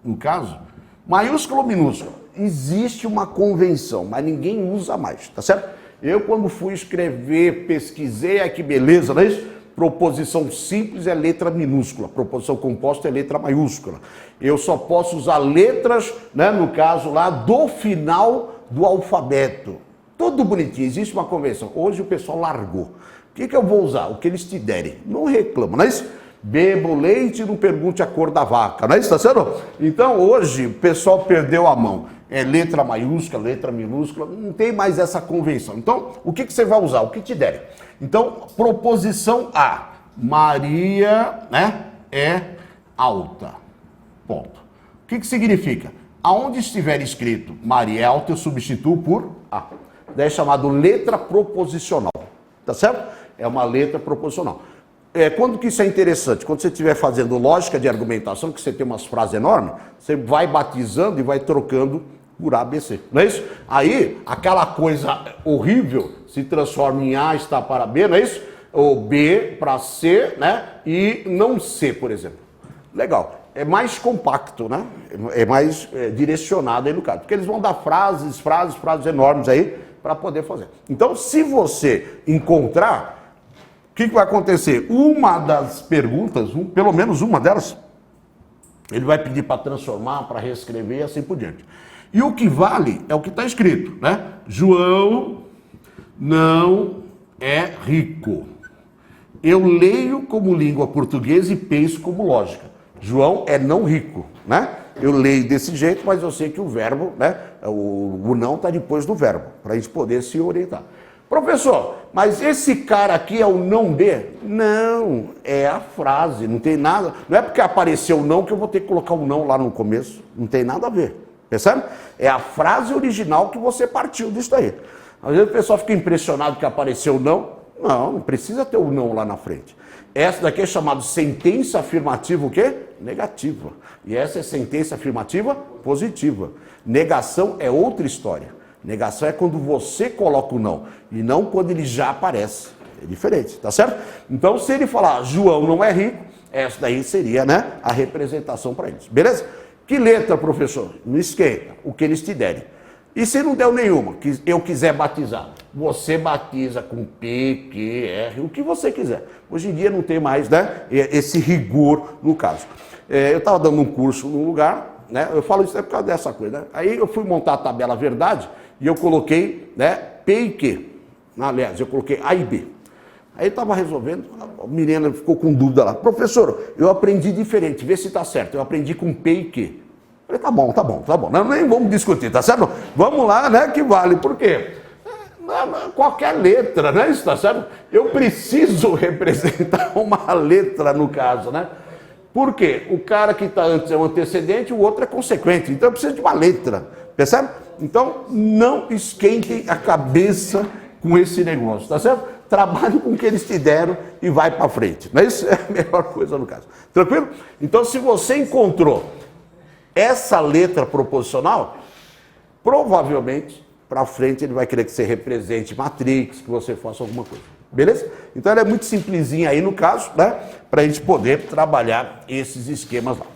Speaker 1: no caso, maiúsculo ou minúsculo. Existe uma convenção, mas ninguém usa mais, tá certo? Eu, quando fui escrever, pesquisei, que beleza, não é isso? Proposição simples é letra minúscula, proposição composta é letra maiúscula. Eu só posso usar letras, né, no caso lá, do final do alfabeto. Tudo bonitinho, existe uma convenção. Hoje o pessoal largou. O que eu vou usar? O que eles te derem. Não reclama, não é isso? Bebo leite e não pergunte a cor da vaca, não é isso, tá certo? Então hoje o pessoal perdeu a mão. É letra maiúscula, letra minúscula, não tem mais essa convenção. Então, o que você vai usar? O que te derem. Então, proposição A. Maria, né, é alta. Ponto. O que significa? Aonde estiver escrito Maria é alta, eu substituo por A. Daí é chamado letra proposicional. Tá certo? É uma letra proposicional. Quando que isso é interessante? Quando você estiver fazendo lógica de argumentação, que você tem umas frases enormes, você vai batizando e vai trocando por A, B, C. Não é isso? Aí, aquela coisa horrível se transforma em A está para B, não é isso? Ou B para C, né? E não C, por exemplo. Legal. É mais compacto, né? É mais direcionado aí no caso. Porque eles vão dar frases enormes aí para poder fazer. Então, se você encontrar... O que vai acontecer? Uma das perguntas, pelo menos uma delas, ele vai pedir para transformar, para reescrever e assim por diante. E o que vale é o que está escrito, né? João não é rico. Eu leio como língua portuguesa e penso como lógica. João é não rico, né? Eu leio desse jeito, mas eu sei que o verbo, né? O não está depois do verbo, para a gente poder se orientar. Professor, mas esse cara aqui é o não B? Não, é a frase, não tem nada. Não é porque apareceu o não que eu vou ter que colocar o não lá no começo. Não tem nada a ver. Percebe? É a frase original que você partiu disso daí. Às vezes o pessoal fica impressionado que apareceu o não. Não precisa ter o não lá na frente. Essa daqui é chamada sentença afirmativa o quê? Negativa. E essa é sentença afirmativa positiva. Negação é outra história. Negação é quando você coloca o não, e não quando ele já aparece. É diferente, tá certo? Então, se ele falar João não é rico, essa daí seria, né, a representação para eles. Beleza? Que letra, professor? Não esquenta, o que eles te derem. E se não deu nenhuma, que eu quiser batizar, você batiza com P, Q, R, o que você quiser. Hoje em dia não tem mais, né, esse rigor no caso. Eu estava dando um curso num lugar, né, eu falo isso por causa dessa coisa, né? Aí eu fui montar a tabela verdade, e eu coloquei, né, P e Q. Aliás, eu coloquei A e B. Aí eu estava resolvendo, a menina ficou com dúvida lá. Professor, eu aprendi diferente, vê se está certo. Eu aprendi com P e Q. Eu falei, tá bom. Não, nem vamos discutir, tá certo? Vamos lá, né, que vale. Por quê? Qualquer letra, né, isso tá certo? Eu preciso representar uma letra no caso, né? Por quê? O cara que está antes é um antecedente, o outro é consequente. Então eu preciso de uma letra, percebe? Então, não esquentem a cabeça com esse negócio, tá certo? Trabalhe com o que eles te deram e vai para frente. Não é isso? É a melhor coisa no caso. Tranquilo? Então, se você encontrou essa letra proposicional, provavelmente, para frente ele vai querer que você represente matrix, que você faça alguma coisa. Beleza? Então ela é muito simplesinha aí no caso, né? Para a gente poder trabalhar esses esquemas lá.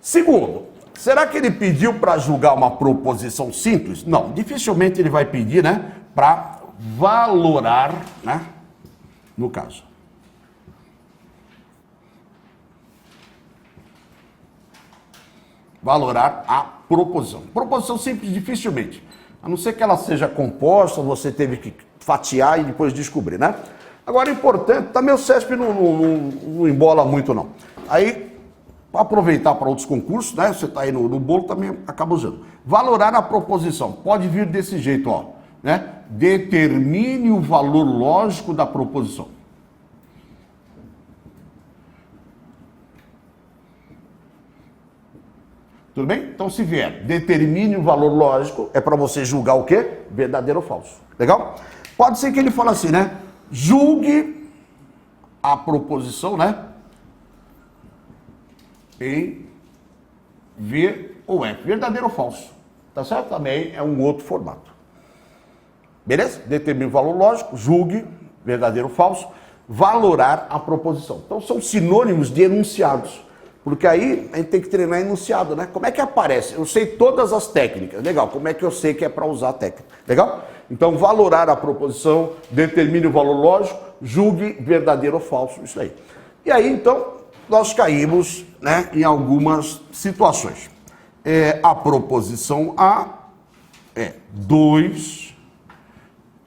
Speaker 1: Segundo, será que ele pediu para julgar uma proposição simples? Não, dificilmente ele vai pedir, né? Para valorar, né? No caso. Valorar a proposição. Proposição simples, dificilmente. A não ser que ela seja composta, você teve que fatiar e depois descobrir, né? Agora, importante, também o CESP não embola muito, não. Aí, para aproveitar para outros concursos, né? Você está aí no bolo, também acaba usando. Valorar a proposição. Pode vir desse jeito, ó. Né? Determine o valor lógico da proposição. Tudo bem? Então, se vier, determine o valor lógico, é para você julgar o quê? Verdadeiro ou falso. Legal? Pode ser que ele fale assim, né? Julgue a proposição, né? Em V ou F. Verdadeiro ou falso. Tá certo? Também é um outro formato. Beleza? Determine o valor lógico, julgue, verdadeiro ou falso, valorar a proposição. Então, são sinônimos de enunciados. Porque aí a gente tem que treinar enunciado, né? Como é que aparece? Eu sei todas as técnicas. Legal. Como é que eu sei que é para usar a técnica? Legal? Então, valorar a proposição, determine o valor lógico, julgue verdadeiro ou falso. Isso aí. E aí, então, nós caímos, né, em algumas situações. A proposição A é 2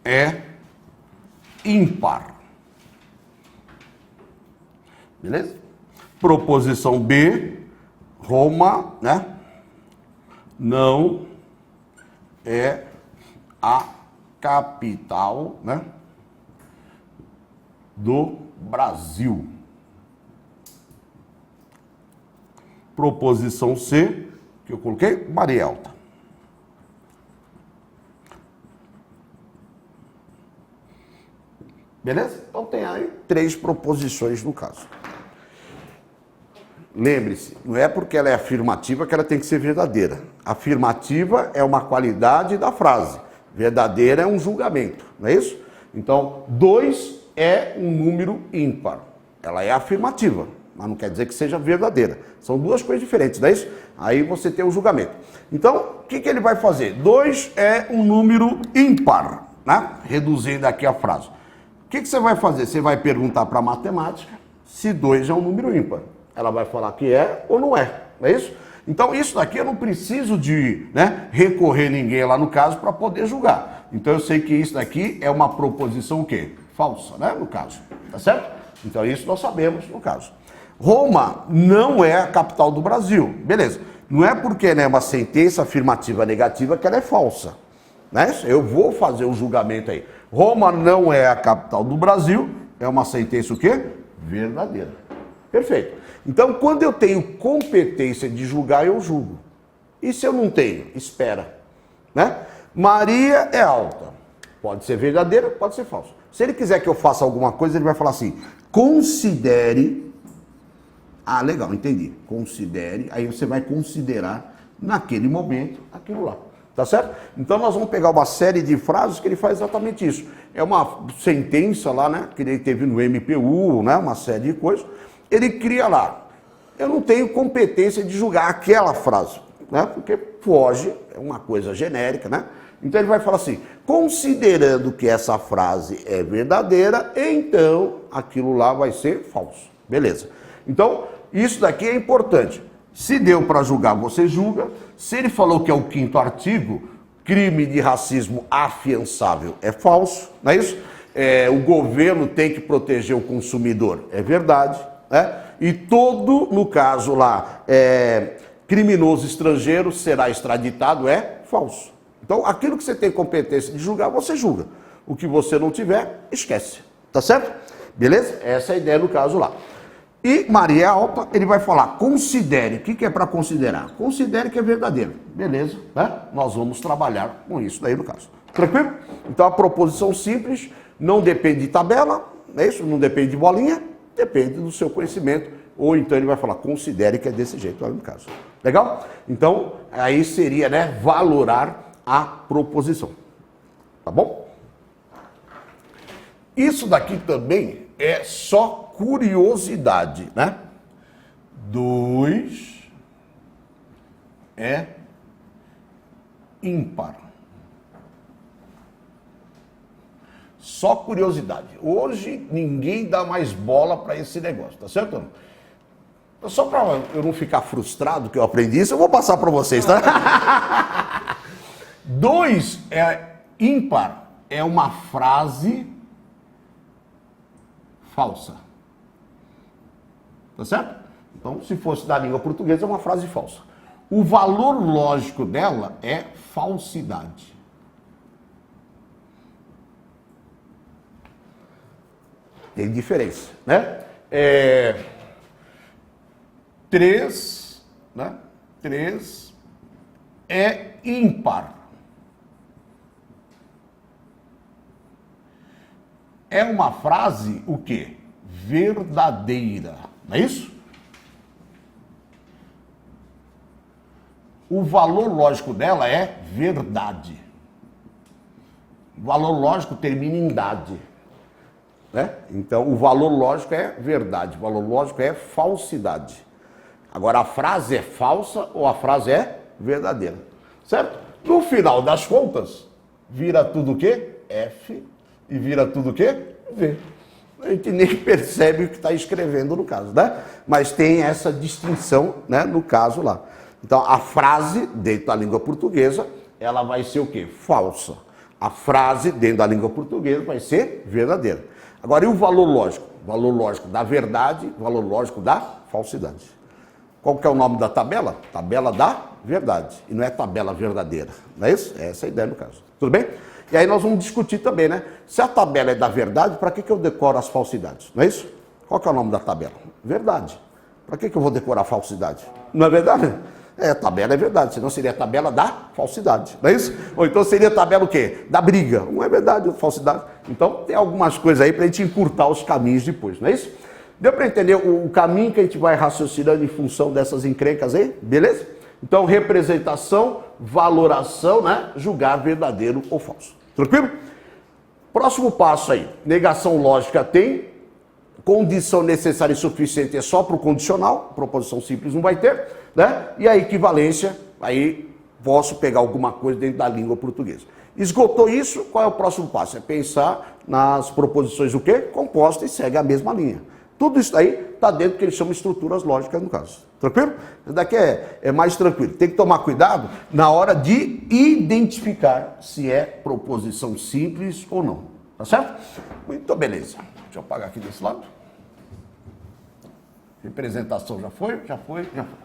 Speaker 1: é ímpar. Beleza? Proposição B, Roma, né? Não é a capital, né? Do Brasil. Proposição C, que eu coloquei, Maria Alta. Beleza? Então tem aí 3 proposições no caso. Lembre-se, não é porque ela é afirmativa que ela tem que ser verdadeira. Afirmativa é uma qualidade da frase. Verdadeira é um julgamento, não é isso? Então, 2 é um número ímpar. Ela é afirmativa, mas não quer dizer que seja verdadeira. São 2 coisas diferentes, não é isso? Aí você tem um julgamento. Então, o que ele vai fazer? 2 é um número ímpar, né? Reduzindo aqui a frase. O que você vai fazer? Você vai perguntar para a matemática se 2 é um número ímpar. Ela vai falar que é ou não é isso? Então, isso daqui eu não preciso de, né, recorrer ninguém lá no caso para poder julgar. Então, eu sei que isso daqui é uma proposição o quê? Falsa, né, no caso. Tá certo? Então, isso nós sabemos no caso. Roma não é a capital do Brasil. Beleza. Não é porque, né, uma sentença afirmativa negativa que ela é falsa. Né? Eu vou fazer o julgamento aí. Roma não é a capital do Brasil. É uma sentença o quê? Verdadeira. Perfeito. Então, quando eu tenho competência de julgar, eu julgo. E se eu não tenho? Espera. Né? Maria é alta. Pode ser verdadeira, pode ser falsa. Se ele quiser que eu faça alguma coisa, ele vai falar assim, considere... Ah, legal, entendi. Considere, aí você vai considerar, naquele momento, aquilo lá. Tá certo? Então, nós vamos pegar uma série de frases que ele faz exatamente isso. É uma sentença lá, né? Que ele teve no MPU, né? Uma série de coisas. Ele cria lá, eu não tenho competência de julgar aquela frase, né? Porque foge, é uma coisa genérica, né? Então ele vai falar assim, considerando que essa frase é verdadeira, então aquilo lá vai ser falso. Beleza. Então, isso daqui é importante. Se deu para julgar, você julga. Se ele falou que é o 5º artigo, crime de racismo afiançável é falso, não é isso? O governo tem que proteger o consumidor, é verdade. E todo, no caso lá, criminoso estrangeiro será extraditado, é falso. Então, aquilo que você tem competência de julgar, você julga. O que você não tiver, esquece. Tá certo? Beleza? Essa é a ideia no caso lá. E Maria Alta, ele vai falar, considere. O que é para considerar? Considere que é verdadeiro. Beleza, né? Nós vamos trabalhar com isso daí no caso. Tranquilo? Então, a proposição simples não depende de tabela, não é isso? Não depende de bolinha. Depende do seu conhecimento, ou então ele vai falar, considere que é desse jeito, no caso. Legal? Então, aí seria, né, valorar a proposição. Tá bom? Isso daqui também é só curiosidade, né? 2 é ímpar. Só curiosidade. Hoje ninguém dá mais bola para esse negócio, tá certo? Só para eu não ficar frustrado que eu aprendi isso, eu vou passar para vocês, tá? 2 é ímpar, é uma frase falsa. Tá certo? Então, se fosse da língua portuguesa, é uma frase falsa. O valor lógico dela é falsidade. Tem diferença, né? 3, né? 3 é ímpar. É uma frase, o quê? Verdadeira. Não é isso? O valor lógico dela é verdade. O valor lógico termina em dade. Né? Então, o valor lógico é verdade. O valor lógico é falsidade. Agora, a frase é falsa ou a frase é verdadeira. Certo? No final das contas, vira tudo o quê? F. E vira tudo o quê? V. A gente nem percebe o que está escrevendo no caso, né? Mas tem essa distinção, né, no caso lá. Então, a frase, dentro da língua portuguesa, ela vai ser o quê? Falsa. A frase, dentro da língua portuguesa, vai ser verdadeira. Agora, e o valor lógico? O valor lógico da verdade, o valor lógico da falsidade. Qual que é o nome da tabela? Tabela da verdade. E não é tabela verdadeira. Não é isso? Essa é a ideia no caso. Tudo bem? E aí nós vamos discutir também, né? Se a tabela é da verdade, para que eu decoro as falsidades? Não é isso? Qual que é o nome da tabela? Verdade. Para que eu vou decorar a falsidade? Não é verdade? A tabela é verdade, senão seria a tabela da falsidade, não é isso? Ou então seria a tabela o quê? Da briga. Não é verdade, é falsidade. Então tem algumas coisas aí para a gente encurtar os caminhos depois, não é isso? Deu para entender o caminho que a gente vai raciocinando em função dessas encrencas aí? Beleza? Então, representação, valoração, né? Julgar verdadeiro ou falso. Tranquilo? Próximo passo aí. Negação lógica tem. Condição necessária e suficiente é só para o condicional. Proposição simples não vai ter, né? E a equivalência, aí posso pegar alguma coisa dentro da língua portuguesa. Esgotou isso, qual é o próximo passo? É pensar nas proposições o quê? Compostas e segue a mesma linha. Tudo isso aí está dentro do que eles chamam de estruturas lógicas no caso. Tranquilo? Isso daqui é mais tranquilo. Tem que tomar cuidado na hora de identificar se é proposição simples ou não. Tá certo? Muito beleza. Deixa eu apagar aqui desse lado. Representação já foi, já foi, já foi.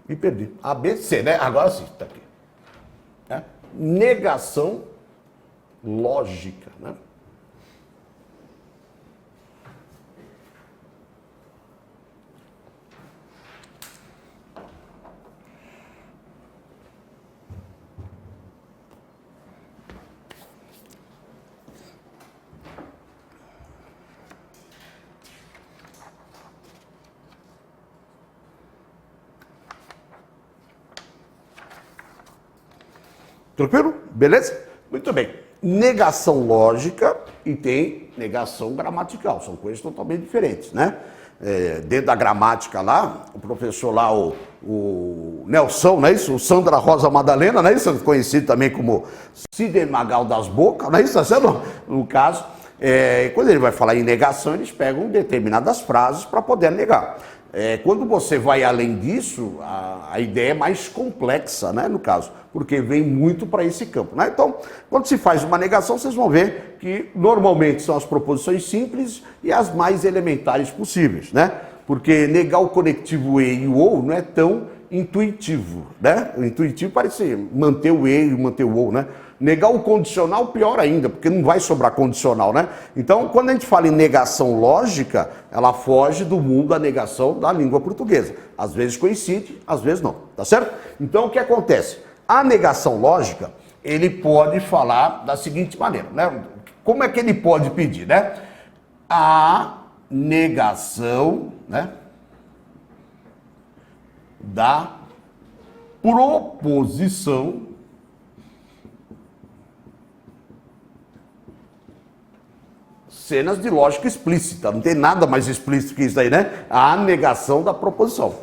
Speaker 1: Me perdi. A, B, C, né? Agora sim, tá aqui. Né? Negação lógica, né? Tranquilo? Beleza? Muito bem. Negação lógica e tem negação gramatical. São coisas totalmente diferentes, né? Dentro da gramática lá, o professor lá, o Nelson, não é isso? O Sandra Rosa Madalena, não é isso? Conhecido também como Sidney Magal das Bocas, não é isso? Tá sendo? No caso, quando ele vai falar em negação, eles pegam determinadas frases para poder negar. Quando você vai além disso, a ideia é mais complexa, né, no caso, porque vem muito para esse campo, né? Então, quando se faz uma negação, vocês vão ver que normalmente são as proposições simples e as mais elementares possíveis, né? Porque negar o conectivo e o ou não é tão intuitivo, né? O intuitivo parece manter o e e manter o ou, né? Negar o condicional, pior ainda, porque não vai sobrar condicional, né? Então, quando a gente fala em negação lógica, ela foge do mundo da negação da língua portuguesa. Às vezes coincide, às vezes não, tá certo? Então, o que acontece? A negação lógica, ele pode falar da seguinte maneira, né? Como é que ele pode pedir, né? A negação, né? da proposição cenas de lógica explícita. Não tem nada mais explícito que isso aí, né? A negação da proposição.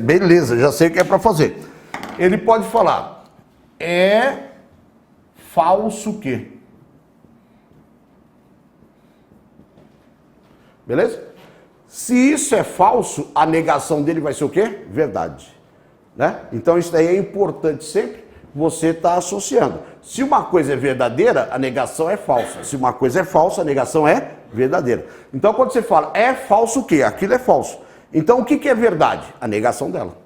Speaker 1: Beleza, já sei o que é para fazer. Ele pode falar, é falso que. Beleza? Se isso é falso, a negação dele vai ser o quê? Verdade. Né? Então isso daí é importante sempre você estar associando. Se uma coisa é verdadeira, a negação é falsa. Se uma coisa é falsa, a negação é verdadeira. Então quando você fala, é falso o quê? Aquilo é falso. Então o que é verdade? A negação dela.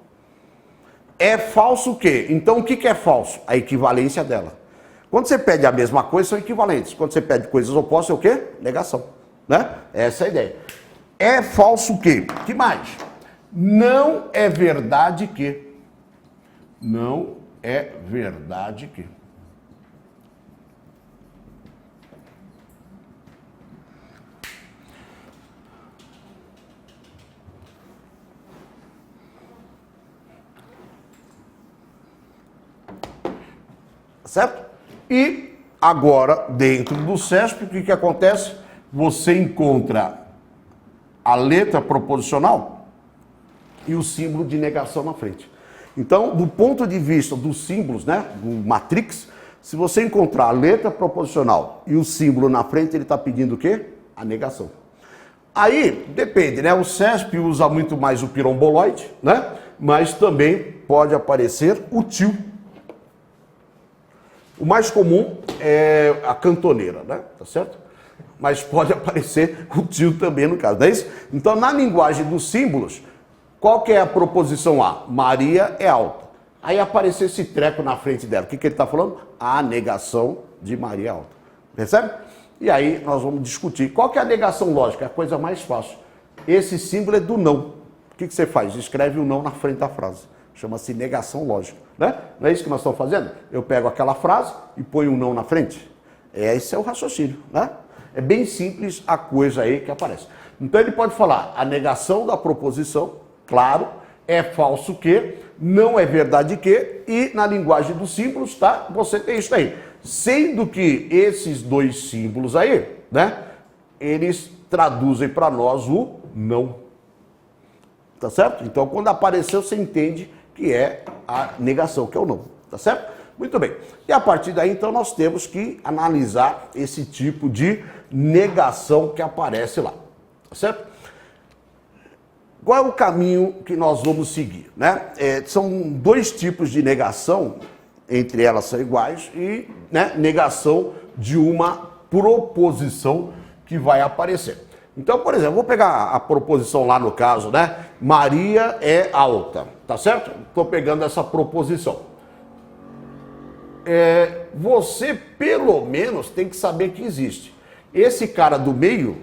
Speaker 1: É falso o quê? Então o que é falso? A equivalência dela. Quando você pede a mesma coisa, são equivalentes. Quando você pede coisas opostas, é o quê? Negação. Né? Essa é a ideia. É falso o quê? Que mais? Não é verdade que. Não é verdade que. Certo? E agora, dentro do CESP, o que acontece? Você encontra a letra proposicional e o símbolo de negação na frente. Então, do ponto de vista dos símbolos, né, do Matrix, se você encontrar a letra proposicional e o símbolo na frente, ele está pedindo o quê? A negação. Aí, depende, né? O CESP usa muito mais o piromboloide, né? Mas também pode aparecer o til. O mais comum é a cantoneira, né? Tá certo? Mas pode aparecer o til também no caso, não é isso? Então, na linguagem dos símbolos, qual que é a proposição A? Maria é alta. Aí apareceu esse treco na frente dela. O que ele está falando? A negação de Maria é alta. Percebe? E aí nós vamos discutir. Qual que é a negação lógica? É a coisa mais fácil. Esse símbolo é do não. O que você faz? Escreve o não na frente da frase. Chama-se negação lógica. Né? Não é isso que nós estamos fazendo? Eu pego aquela frase e ponho um não na frente. Esse é o raciocínio. Né? É bem simples a coisa aí que aparece. Então ele pode falar a negação da proposição, claro, é falso que, não é verdade que, e na linguagem dos símbolos, tá? Você tem isso aí. Sendo que esses dois símbolos aí, né? Eles traduzem para nós o não. Tá certo? Então, quando apareceu, você entende que é a negação, que é o não. Tá certo? Muito bem. E a partir daí, então, nós temos que analisar esse tipo de negação que aparece lá. Tá certo? Qual é o caminho que nós vamos seguir? Né? São dois tipos de negação, entre elas são iguais, e né, negação de uma proposição que vai aparecer. Então, por exemplo, vou pegar a proposição lá no caso, né? Maria é alta, tá certo? Estou pegando essa proposição. Você, pelo menos, tem que saber que existe. Esse cara do meio,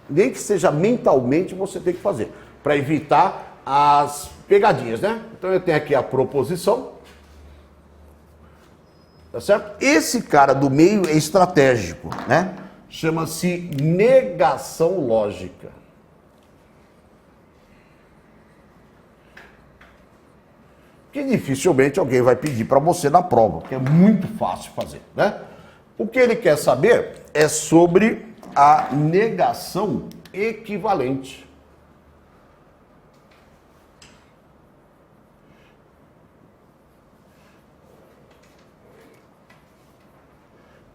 Speaker 1: nem que seja mentalmente, você tem que fazer, para evitar as pegadinhas, né? Então eu tenho aqui a proposição, tá certo? Esse cara do meio é estratégico, né? Chama-se negação lógica. Que dificilmente alguém vai pedir para você na prova, porque é muito fácil fazer, né? O que ele quer saber é sobre a negação equivalente.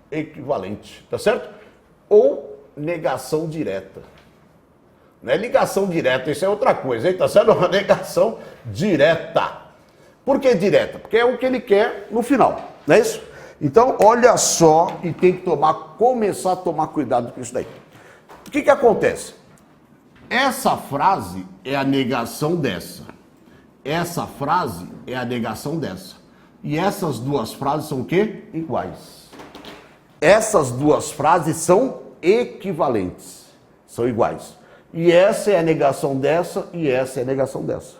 Speaker 1: Equivalente, tá certo? Ou negação direta. Não é ligação direta, isso é outra coisa, hein? Tá certo? Uma negação direta. Por que direta? Porque é o que ele quer no final, não é isso? Então, olha só, e tem que começar a tomar cuidado com isso daí. O que acontece? Essa frase é a negação dessa. Essa frase é a negação dessa. E essas duas frases são o quê? Iguais. Essas duas frases são equivalentes, são iguais. E essa é a negação dessa e essa é a negação dessa.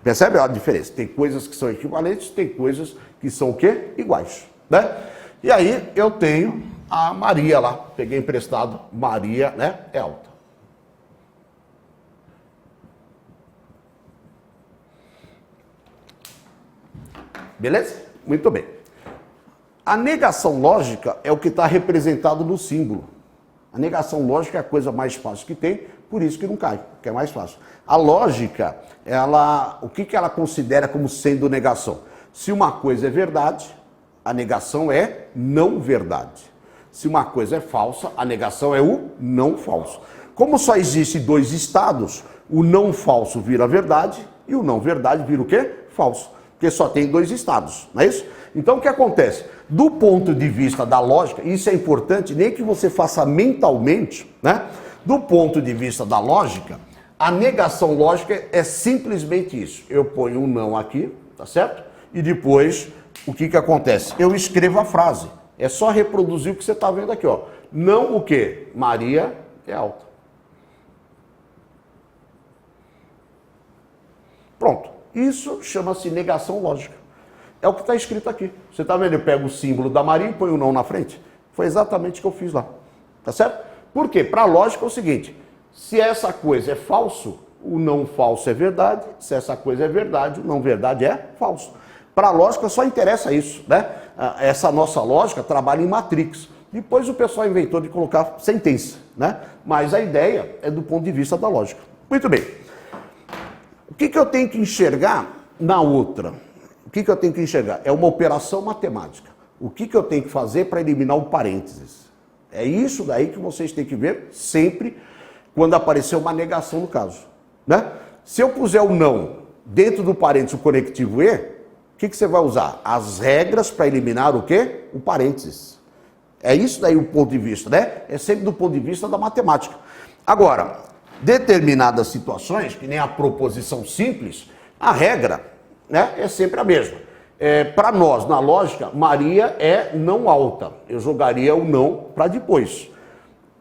Speaker 1: Percebe a diferença? Tem coisas que são equivalentes, tem coisas que são o quê? Iguais, né? E aí eu tenho a Maria lá, peguei emprestado, Maria, né? É alta. Beleza? Muito bem. A negação lógica é o que está representado no símbolo. A negação lógica é a coisa mais fácil que tem, por isso que não cai, que é mais fácil. A lógica, o que ela considera como sendo negação? Se uma coisa é verdade, a negação é não verdade. Se uma coisa é falsa, a negação é o não falso. Como só existem dois estados, o não falso vira verdade e o não verdade vira o quê? Falso. Porque só tem dois estados, não é isso? Então o que acontece? Do ponto de vista da lógica, isso é importante, nem que você faça mentalmente, né? Do ponto de vista da lógica, a negação lógica é simplesmente isso. Eu ponho um não aqui, tá certo? E depois, o que acontece? Eu escrevo a frase. É só reproduzir o que você está vendo aqui, ó. Não o quê? Maria é alta. Pronto. Isso chama-se negação lógica. É o que está escrito aqui. Você está vendo? Eu pego o símbolo da Maria e ponho o não na frente. Foi exatamente o que eu fiz lá. Tá certo? Por quê? Para a lógica é o seguinte. Se essa coisa é falso, o não falso é verdade. Se essa coisa é verdade, o não verdade é falso. Para a lógica só interessa isso, né? Essa nossa lógica trabalha em matrix. Depois o pessoal inventou de colocar sentença, né? Mas a ideia é do ponto de vista da lógica. Muito bem. O que eu tenho que enxergar na outra? O que eu tenho que enxergar? É uma operação matemática. O que eu tenho que fazer para eliminar o parênteses? É isso daí que vocês têm que ver sempre quando aparecer uma negação no caso, né? Se eu puser o não dentro do parênteses, o conectivo e, o que você vai usar? As regras para eliminar o quê? O parênteses. É isso daí o ponto de vista, né? É sempre do ponto de vista da matemática. Agora, determinadas situações, que nem a proposição simples, a regra, né, é sempre a mesma. Para nós, na lógica, Maria é não alta. Eu jogaria o não para depois.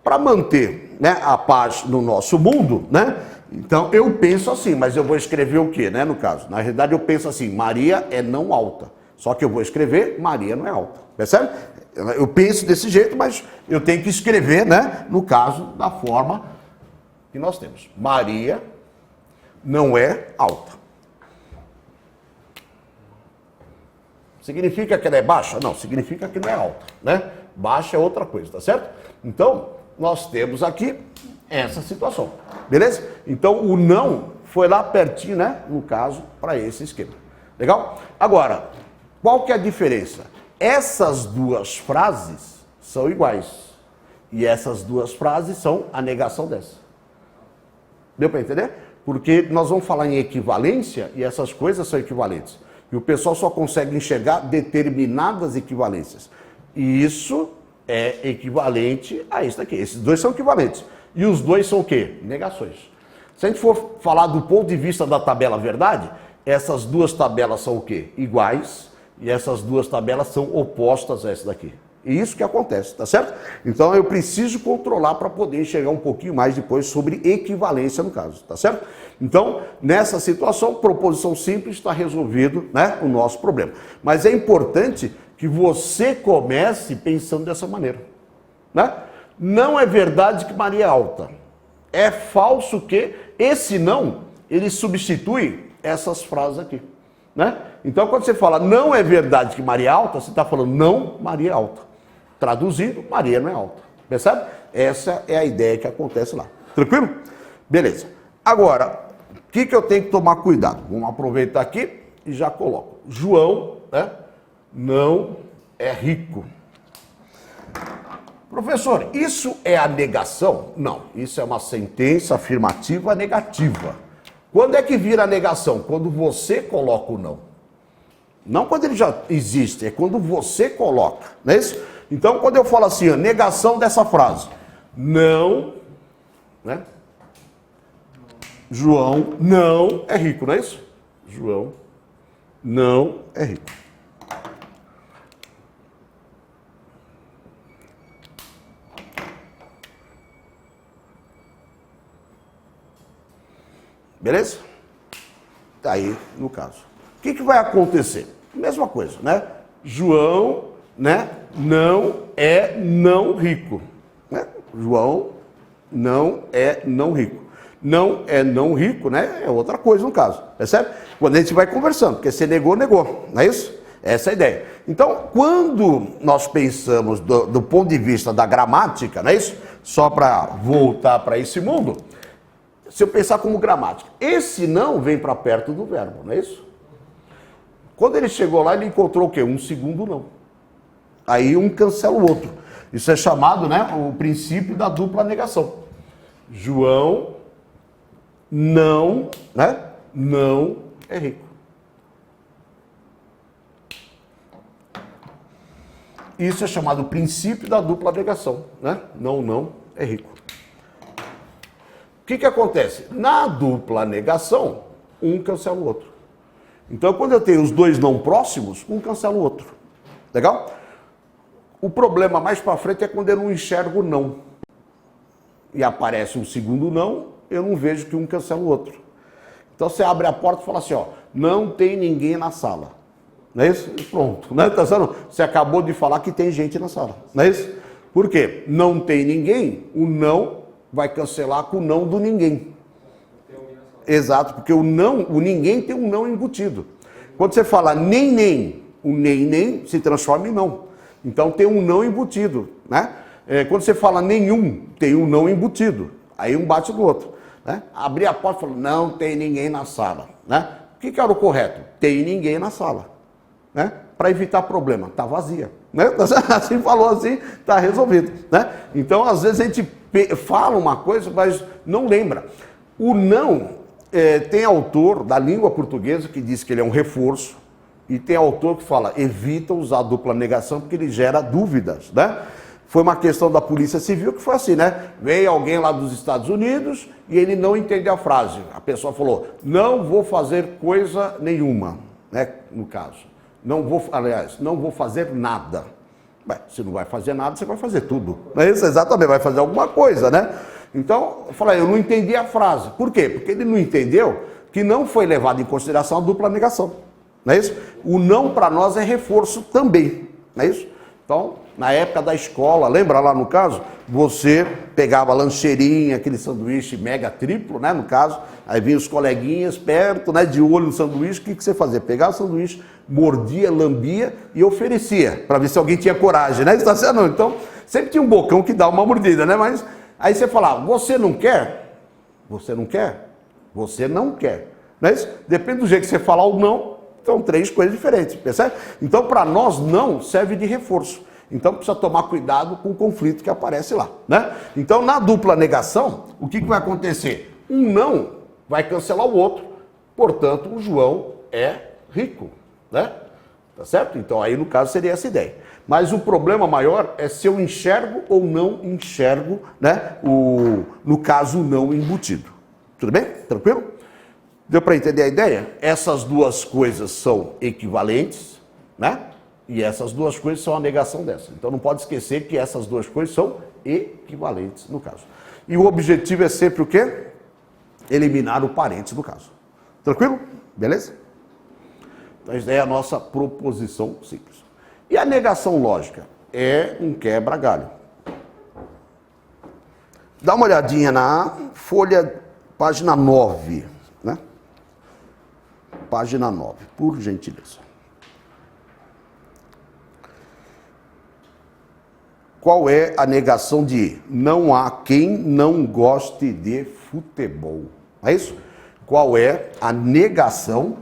Speaker 1: Para manter, né, a paz no nosso mundo, né? Então eu penso assim, mas eu vou escrever o quê, né, no caso? Na realidade eu penso assim, Maria é não alta. Só que eu vou escrever, Maria não é alta. Percebe? Eu penso desse jeito, mas eu tenho que escrever, né, no caso, da forma que nós temos. Maria não é alta. Significa que ela é baixa? Não, significa que não é alta, né? Baixa é outra coisa, tá certo? Então, nós temos aqui essa situação, beleza? Então, o não foi lá pertinho, né? No caso, para esse esquema. Legal? Agora, qual que é a diferença? Essas duas frases são iguais. E essas duas frases são a negação dessa. Deu para entender? Porque nós vamos falar em equivalência e essas coisas são equivalentes. E o pessoal só consegue enxergar determinadas equivalências. E isso é equivalente a isso daqui. Esses dois são equivalentes. E os dois são o quê? Negações. Se a gente for falar do ponto de vista da tabela verdade, essas duas tabelas são o quê? Iguais. E essas duas tabelas são opostas a essa daqui. E isso que acontece, tá certo? Então eu preciso controlar para poder enxergar um pouquinho mais depois sobre equivalência no caso, tá certo? Então, nessa situação, proposição simples está resolvido, né, o nosso problema. Mas é importante que você comece pensando dessa maneira, né? Não é verdade que Maria é alta. É falso que esse não, ele substitui essas frases aqui, né? Então, quando você fala não é verdade que Maria é alta, você está falando não, Maria é alta. Traduzindo, Maria não é alta. Percebe? Essa é a ideia que acontece lá. Tranquilo? Beleza. Agora, o que eu tenho que tomar cuidado? Vamos aproveitar aqui e já coloco. João, né, não é rico. Professor, isso é a negação? Não, isso é uma sentença afirmativa negativa. Quando é que vira a negação? Quando você coloca o não. Não quando ele já existe, é quando você coloca, não é isso? Então, quando eu falo assim, a negação dessa frase, não, né? João não é rico, não é isso? João não é rico. Beleza? Tá aí no caso. O que vai acontecer? Mesma coisa, né? João, né, não é não rico. Né? João não é não rico. Não é não rico, né? É outra coisa no caso. Percebe? Quando a gente vai conversando, porque você negou, negou. Não é isso? Essa é a ideia. Então, quando nós pensamos do ponto de vista da gramática, não é isso? Só para voltar para esse mundo, se eu pensar como gramática, esse não vem para perto do verbo, não é isso? Quando ele chegou lá, ele encontrou o quê? Um segundo não. Aí um cancela o outro. Isso é chamado, né, o princípio da dupla negação. João não, né, não é rico. Isso é chamado princípio da dupla negação, né? Não é rico. O que acontece? Na dupla negação, um cancela o outro. Então, quando eu tenho os dois não próximos, um cancela o outro. Legal? O problema mais para frente é quando eu não enxergo não. E aparece um segundo não, eu não vejo que um cancela o outro. Então, você abre a porta e fala assim, ó, não tem ninguém na sala. Não é isso? Pronto. Não é? Você acabou de falar que tem gente na sala. Não é isso? Por quê? Não tem ninguém, o não vai cancelar com o não do ninguém. Exato, porque o ninguém tem um não embutido. Quando você fala nem, o nem se transforma em não. Então tem um não embutido, né? Quando você fala nenhum, tem um não embutido. Aí um bate no outro. Né? Abrir a porta e falar, não tem ninguém na sala. Né? O que era o correto? Tem ninguém na sala. Né? Para evitar problema, está vazia. Né? Assim falou assim, está resolvido. Né? Então, às vezes a gente fala uma coisa, mas não lembra. O não... tem autor da língua portuguesa que diz que ele é um reforço e tem autor que fala, evita usar dupla negação porque ele gera dúvidas, né? Foi uma questão da Polícia Civil que foi assim, né? Veio alguém lá dos Estados Unidos e ele não entendeu a frase. A pessoa falou, não vou fazer coisa nenhuma, né? No caso. Não vou fazer nada. Bem, se não vai fazer nada, você vai fazer tudo. Não é isso? Exatamente, vai fazer alguma coisa, né? Então, eu falei, eu não entendi a frase. Por quê? Porque ele não entendeu que não foi levado em consideração a dupla negação. Não é isso? O não para nós é reforço também. Não é isso? Então, na época da escola, lembra lá no caso? Você pegava a lancheirinha, aquele sanduíche mega triplo, né? No caso, aí vinha os coleguinhas perto, né? De olho no sanduíche, o que você fazia? Pegava o sanduíche, mordia, lambia e oferecia, para ver se alguém tinha coragem, né? Está sendo? Então, sempre tinha um bocão que dá uma mordida, né? Mas aí você falava, você não quer? Você não quer? Você não quer. Não é isso? Depende do jeito que você falar o não, são três coisas diferentes, percebe? Então, para nós, não serve de reforço. Então, precisa tomar cuidado com o conflito que aparece lá, né? Então, na dupla negação, o que vai acontecer? Um não vai cancelar o outro, portanto, o João é rico, né? Tá certo? Então, aí, no caso, seria essa ideia. Mas o problema maior é se eu enxergo ou não enxergo, né? No caso, o não embutido. Tudo bem? Tranquilo? Deu para entender a ideia? Essas duas coisas são equivalentes, né? E essas duas coisas são a negação dessa. Então não pode esquecer que essas duas coisas são equivalentes no caso. E o objetivo é sempre o quê? Eliminar o parente no caso. Tranquilo? Beleza? Então essa é a nossa proposição simples. E a negação lógica? É um quebra-galho. Dá uma olhadinha na folha, página 9, né? Página 9, por gentileza. Qual é a negação de não há quem não goste de futebol? É isso? Qual é a negação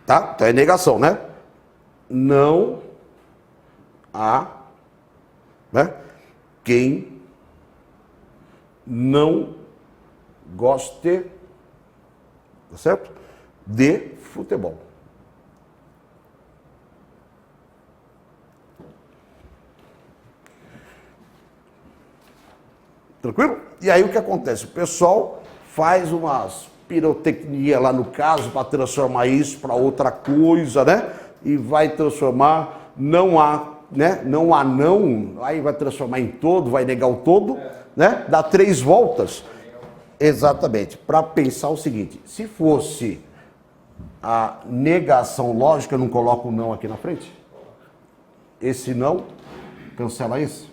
Speaker 1: tá? Então é negação, né? Não há, né? Quem não goste, tá certo? De futebol. Tranquilo? E aí o que acontece? O pessoal faz umas pirotecnia lá no caso para transformar isso para outra coisa, né? E vai transformar, não há, né? Não há não, aí vai transformar em todo, vai negar o todo, né? Dá 3 voltas. Exatamente, para pensar o seguinte, se fosse a negação lógica, eu não coloco o não aqui na frente? Esse não, cancela isso.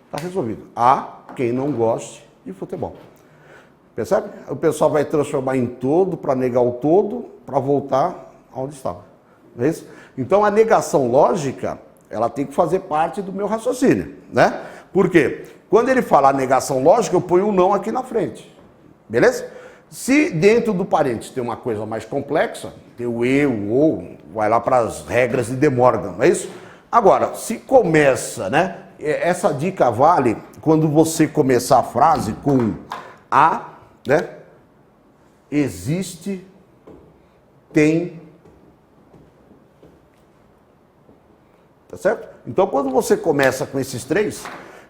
Speaker 1: Está resolvido. Há quem não goste de futebol. Percebe? O pessoal vai transformar em todo para negar o todo, para voltar aonde estava. Não é isso? Então a negação lógica, ela tem que fazer parte do meu raciocínio, né? Por quê? Quando ele fala negação lógica, eu ponho um não aqui na frente. Beleza? Se dentro do parênteses tem uma coisa mais complexa, tem o e, o ou, vai lá para as regras de De Morgan, não é isso? Agora, se começa, né? Essa dica vale quando você começar a frase com a, né? Existe, tem. Tá certo? Então, quando você começa com esses três,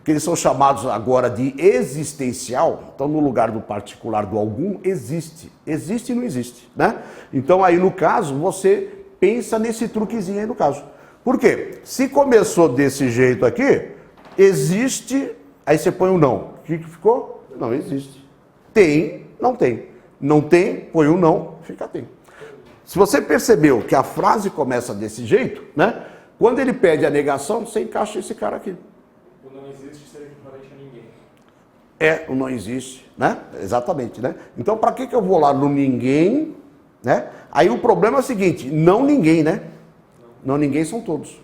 Speaker 1: que eles são chamados agora de existencial, então no lugar do particular do algum, existe. Existe e não existe, né? Então aí no caso, você pensa nesse truquezinho aí no caso. Por quê? Se começou desse jeito aqui, existe, aí você põe o não. O que ficou? Não existe. Tem, não tem. Não tem, põe o não, fica tem. Se você percebeu que a frase começa desse jeito, né? Quando ele pede a negação, você encaixa esse cara aqui.
Speaker 2: O não existe seria equivalente a ninguém.
Speaker 1: O não existe, né? Exatamente, né? Então, para que eu vou lá no ninguém, né? Aí o problema é o seguinte, não ninguém, né? Não ninguém são todos.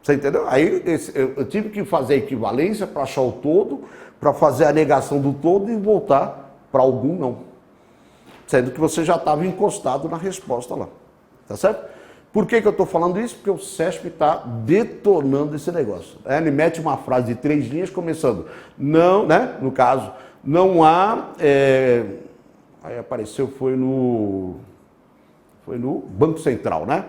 Speaker 1: Você entendeu? Aí eu tive que fazer a equivalência para achar o todo, para fazer a negação do todo e voltar para algum não. Sendo que você já estava encostado na resposta lá. Tá certo? Por que eu estou falando isso? Porque o CESP está detonando esse negócio. Ele mete uma frase de 3 linhas começando, não, né? No caso, não há, aí apareceu, foi no Banco Central, né?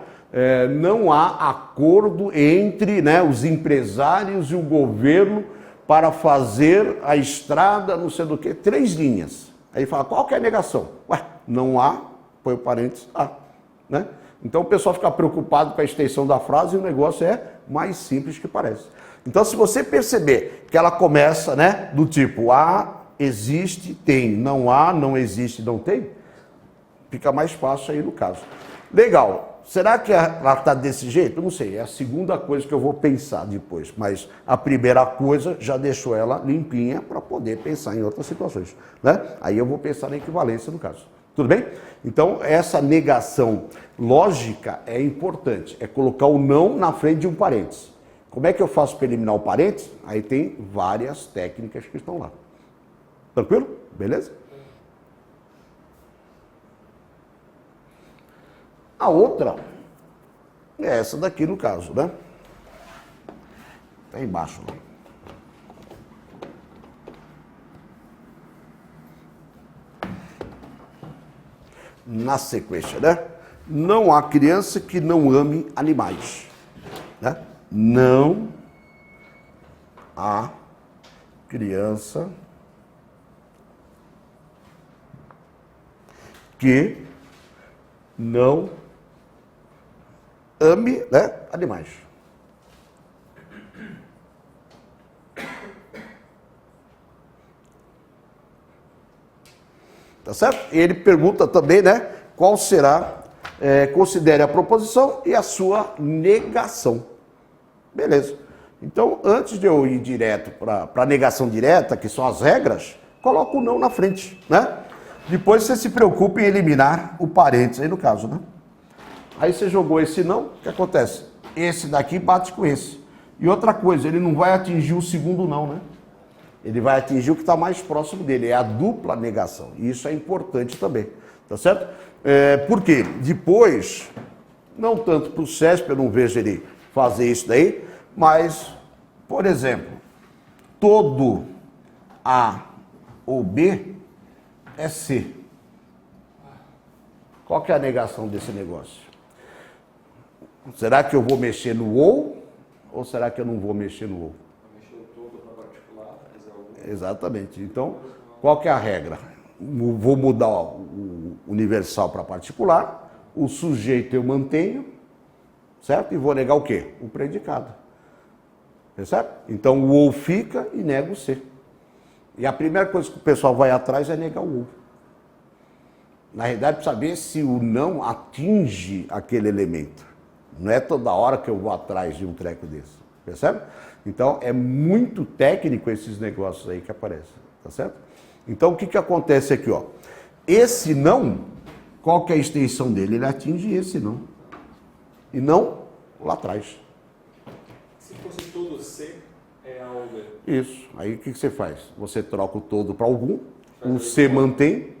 Speaker 1: Não há acordo entre, né, os empresários e o governo para fazer a estrada, não sei do que, 3 linhas. Aí fala, qual que é a negação? Ué, não há, põe o parênteses, há, né? Então o pessoal fica preocupado com a extensão da frase e o negócio é mais simples que parece. Então se você perceber que ela começa, né, do tipo há, existe, tem, não há, não existe, não tem, fica mais fácil aí no caso. Legal. Será que ela está desse jeito? Eu não sei, é a segunda coisa que eu vou pensar depois, mas a primeira coisa já deixou ela limpinha para poder pensar em outras situações, né? Aí eu vou pensar na equivalência no caso. Tudo bem? Então, essa negação lógica é importante. É colocar o não na frente de um parênteses. Como é que eu faço para eliminar o parênteses? Aí tem várias técnicas que estão lá. Tranquilo? Beleza? A outra é essa daqui no caso, né? Está embaixo, né? Na sequência, né? Não há criança que não ame animais, né? Não há criança que não ame, né, animais. Tá certo? E ele pergunta também, né, qual será, considere a proposição e a sua negação. Beleza. Então, antes de eu ir direto para a negação direta, que são as regras, coloca o não na frente, né? Depois você se preocupa em eliminar o parênteses aí no caso, né? Aí você jogou esse não, o que acontece? Esse daqui bate com esse. E outra coisa, ele não vai atingir o segundo não, né? Ele vai atingir o que está mais próximo dele, é a dupla negação. E isso é importante também, tá certo? Por quê? Depois, não tanto para o CESP, eu não vejo ele fazer isso daí, mas, por exemplo, todo A ou B é C. Qual que é a negação desse negócio? Será que eu vou mexer no ou será que eu não vou mexer no ou? Exatamente. Então, qual que é a regra? Vou mudar o universal para particular, o sujeito eu mantenho, certo? E vou negar o quê? O predicado. Percebe? Então, o ou fica e nega o C. E a primeira coisa que o pessoal vai atrás é negar o ou. Na realidade, para saber se o não atinge aquele elemento. Não é toda hora que eu vou atrás de um treco desse. percebe? Então, é muito técnico esses negócios aí que aparecem, tá certo? Então, o que acontece aqui, ó? Esse não, qual que é a extensão dele? Ele atinge esse não. E não lá atrás.
Speaker 2: Se fosse todo C, é a over.
Speaker 1: Isso. Aí, o que você faz? Você troca o todo para algum, o C mantém,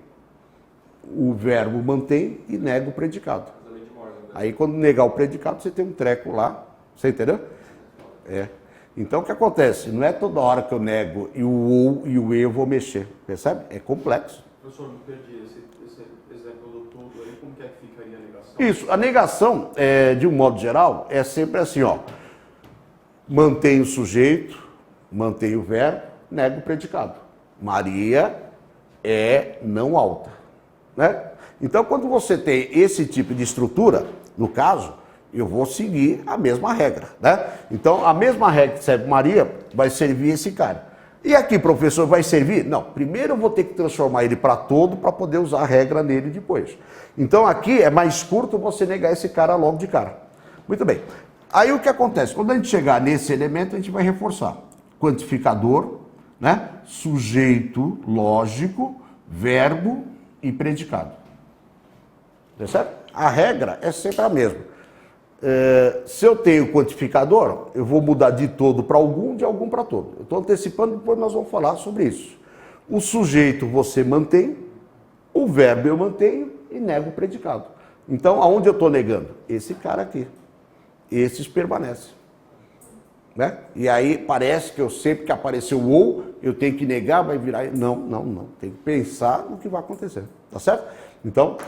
Speaker 1: o verbo mantém e nega o predicado.
Speaker 2: Faz a lei de Morgan, né?
Speaker 1: Aí, quando negar o predicado, você tem um treco lá. Você entendeu? É. Então, o que acontece? Não é toda hora que eu nego e o ou e o e eu vou mexer. Percebe? É complexo.
Speaker 4: Professor, me perdi esse exemplo do tudo aí, como que é que ficaria a negação?
Speaker 1: Isso. A negação, de um modo geral, é sempre assim, ó. Mantém o sujeito, mantém o verbo, nega o predicado. Maria é não alta, né? Então, quando você tem esse tipo de estrutura, no caso, eu vou seguir a mesma regra, né? Então, a mesma regra que serve Maria vai servir esse cara. E aqui, professor, vai servir? Não, primeiro eu vou ter que transformar ele para todo para poder usar a regra nele depois. Então, aqui é mais curto você negar esse cara logo de cara. Muito bem. Aí, o que acontece? Quando a gente chegar nesse elemento, a gente vai reforçar. Quantificador, né? Sujeito lógico, verbo e predicado. Percebe? A regra é sempre a mesma. Se eu tenho quantificador, eu vou mudar de todo para algum, de algum para todo. Eu estou antecipando, depois nós vamos falar sobre isso. O sujeito você mantém, o verbo eu mantenho e nego o predicado. Então, aonde eu estou negando? Esse cara aqui. Esses permanecem. Né? E aí parece que eu sempre que apareceu o ou, eu tenho que negar, vai virar... Não. Tem que pensar no que vai acontecer. Tá certo? Então,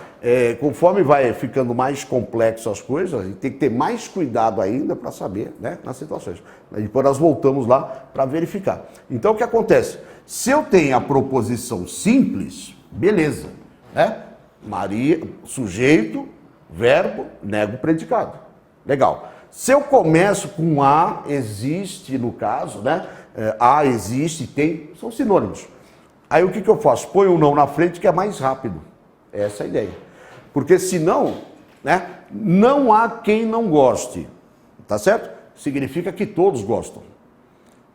Speaker 1: conforme vai ficando mais complexo as coisas, a gente tem que ter mais cuidado ainda para saber, né, nas situações. Depois nós voltamos lá para verificar. Então, o que acontece? Se eu tenho a proposição simples, beleza, né? Maria, sujeito, verbo, nego o predicado. Legal. Se eu começo com a, existe no caso, né? A, existe, tem, são sinônimos. Aí o que eu faço? Põe o não na frente que é mais rápido. Essa é a ideia. Porque senão, né, não há quem não goste. Tá certo? Significa que todos gostam.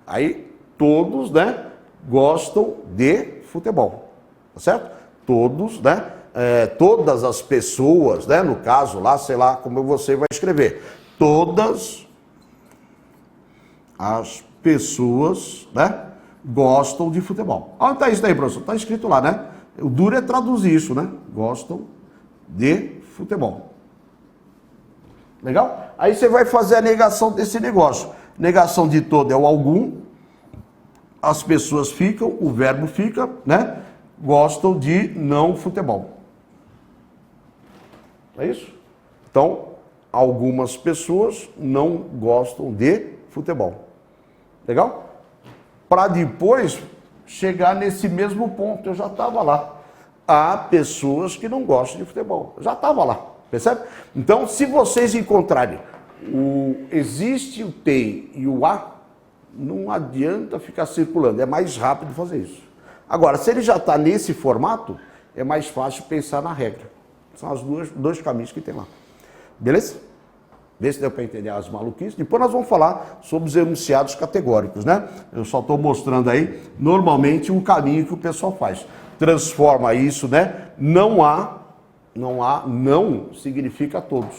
Speaker 1: Aí, todos, né, gostam de futebol. Tá certo? Todos, né? Todas as pessoas, né, no caso lá, sei lá como você vai escrever. Todas as pessoas, né, gostam de futebol. Onde está isso aí, professor? Está escrito lá, né? O duro é traduzir isso, né? Gostam de futebol. Legal? Aí você vai fazer a negação desse negócio. Negação de todo é o algum. As pessoas ficam, o verbo fica, né? Gostam de não futebol. É isso? Então, algumas pessoas não gostam de futebol. Legal? Para depois chegar nesse mesmo ponto, eu já estava lá. Há pessoas que não gostam de futebol. Eu já estava lá, percebe? Então, se vocês encontrarem o existe, o tem e o há, não adianta ficar circulando, é mais rápido fazer isso. Agora, se ele já está nesse formato, é mais fácil pensar na regra. São os dois caminhos que tem lá. Beleza? Vê se deu para entender as maluquices. Depois nós vamos falar sobre os enunciados categóricos, né? Eu só estou mostrando aí, normalmente, um caminho que o pessoal faz. Transforma isso, né? Não significa todos.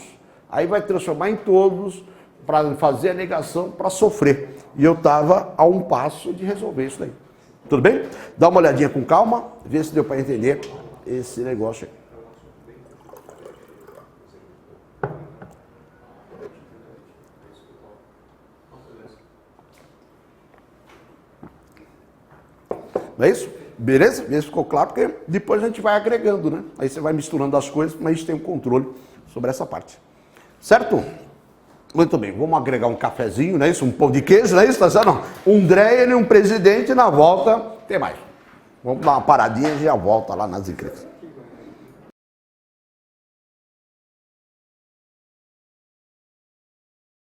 Speaker 1: Aí vai transformar em todos, para fazer a negação, para sofrer. E eu estava a um passo de resolver isso daí. Tudo bem? Dá uma olhadinha com calma, vê se deu para entender esse negócio aí. Não é isso? Beleza? Vê se ficou claro, porque depois a gente vai agregando, né? Aí você vai misturando as coisas, mas a gente tem um controle sobre essa parte. Certo? Muito bem, vamos agregar um cafezinho, não é isso? Um pão de queijo, não é isso? Tá certo? Não. Um Dreyer e um presidente, na volta tem mais. Vamos dar uma paradinha e já volta lá nas encrencas.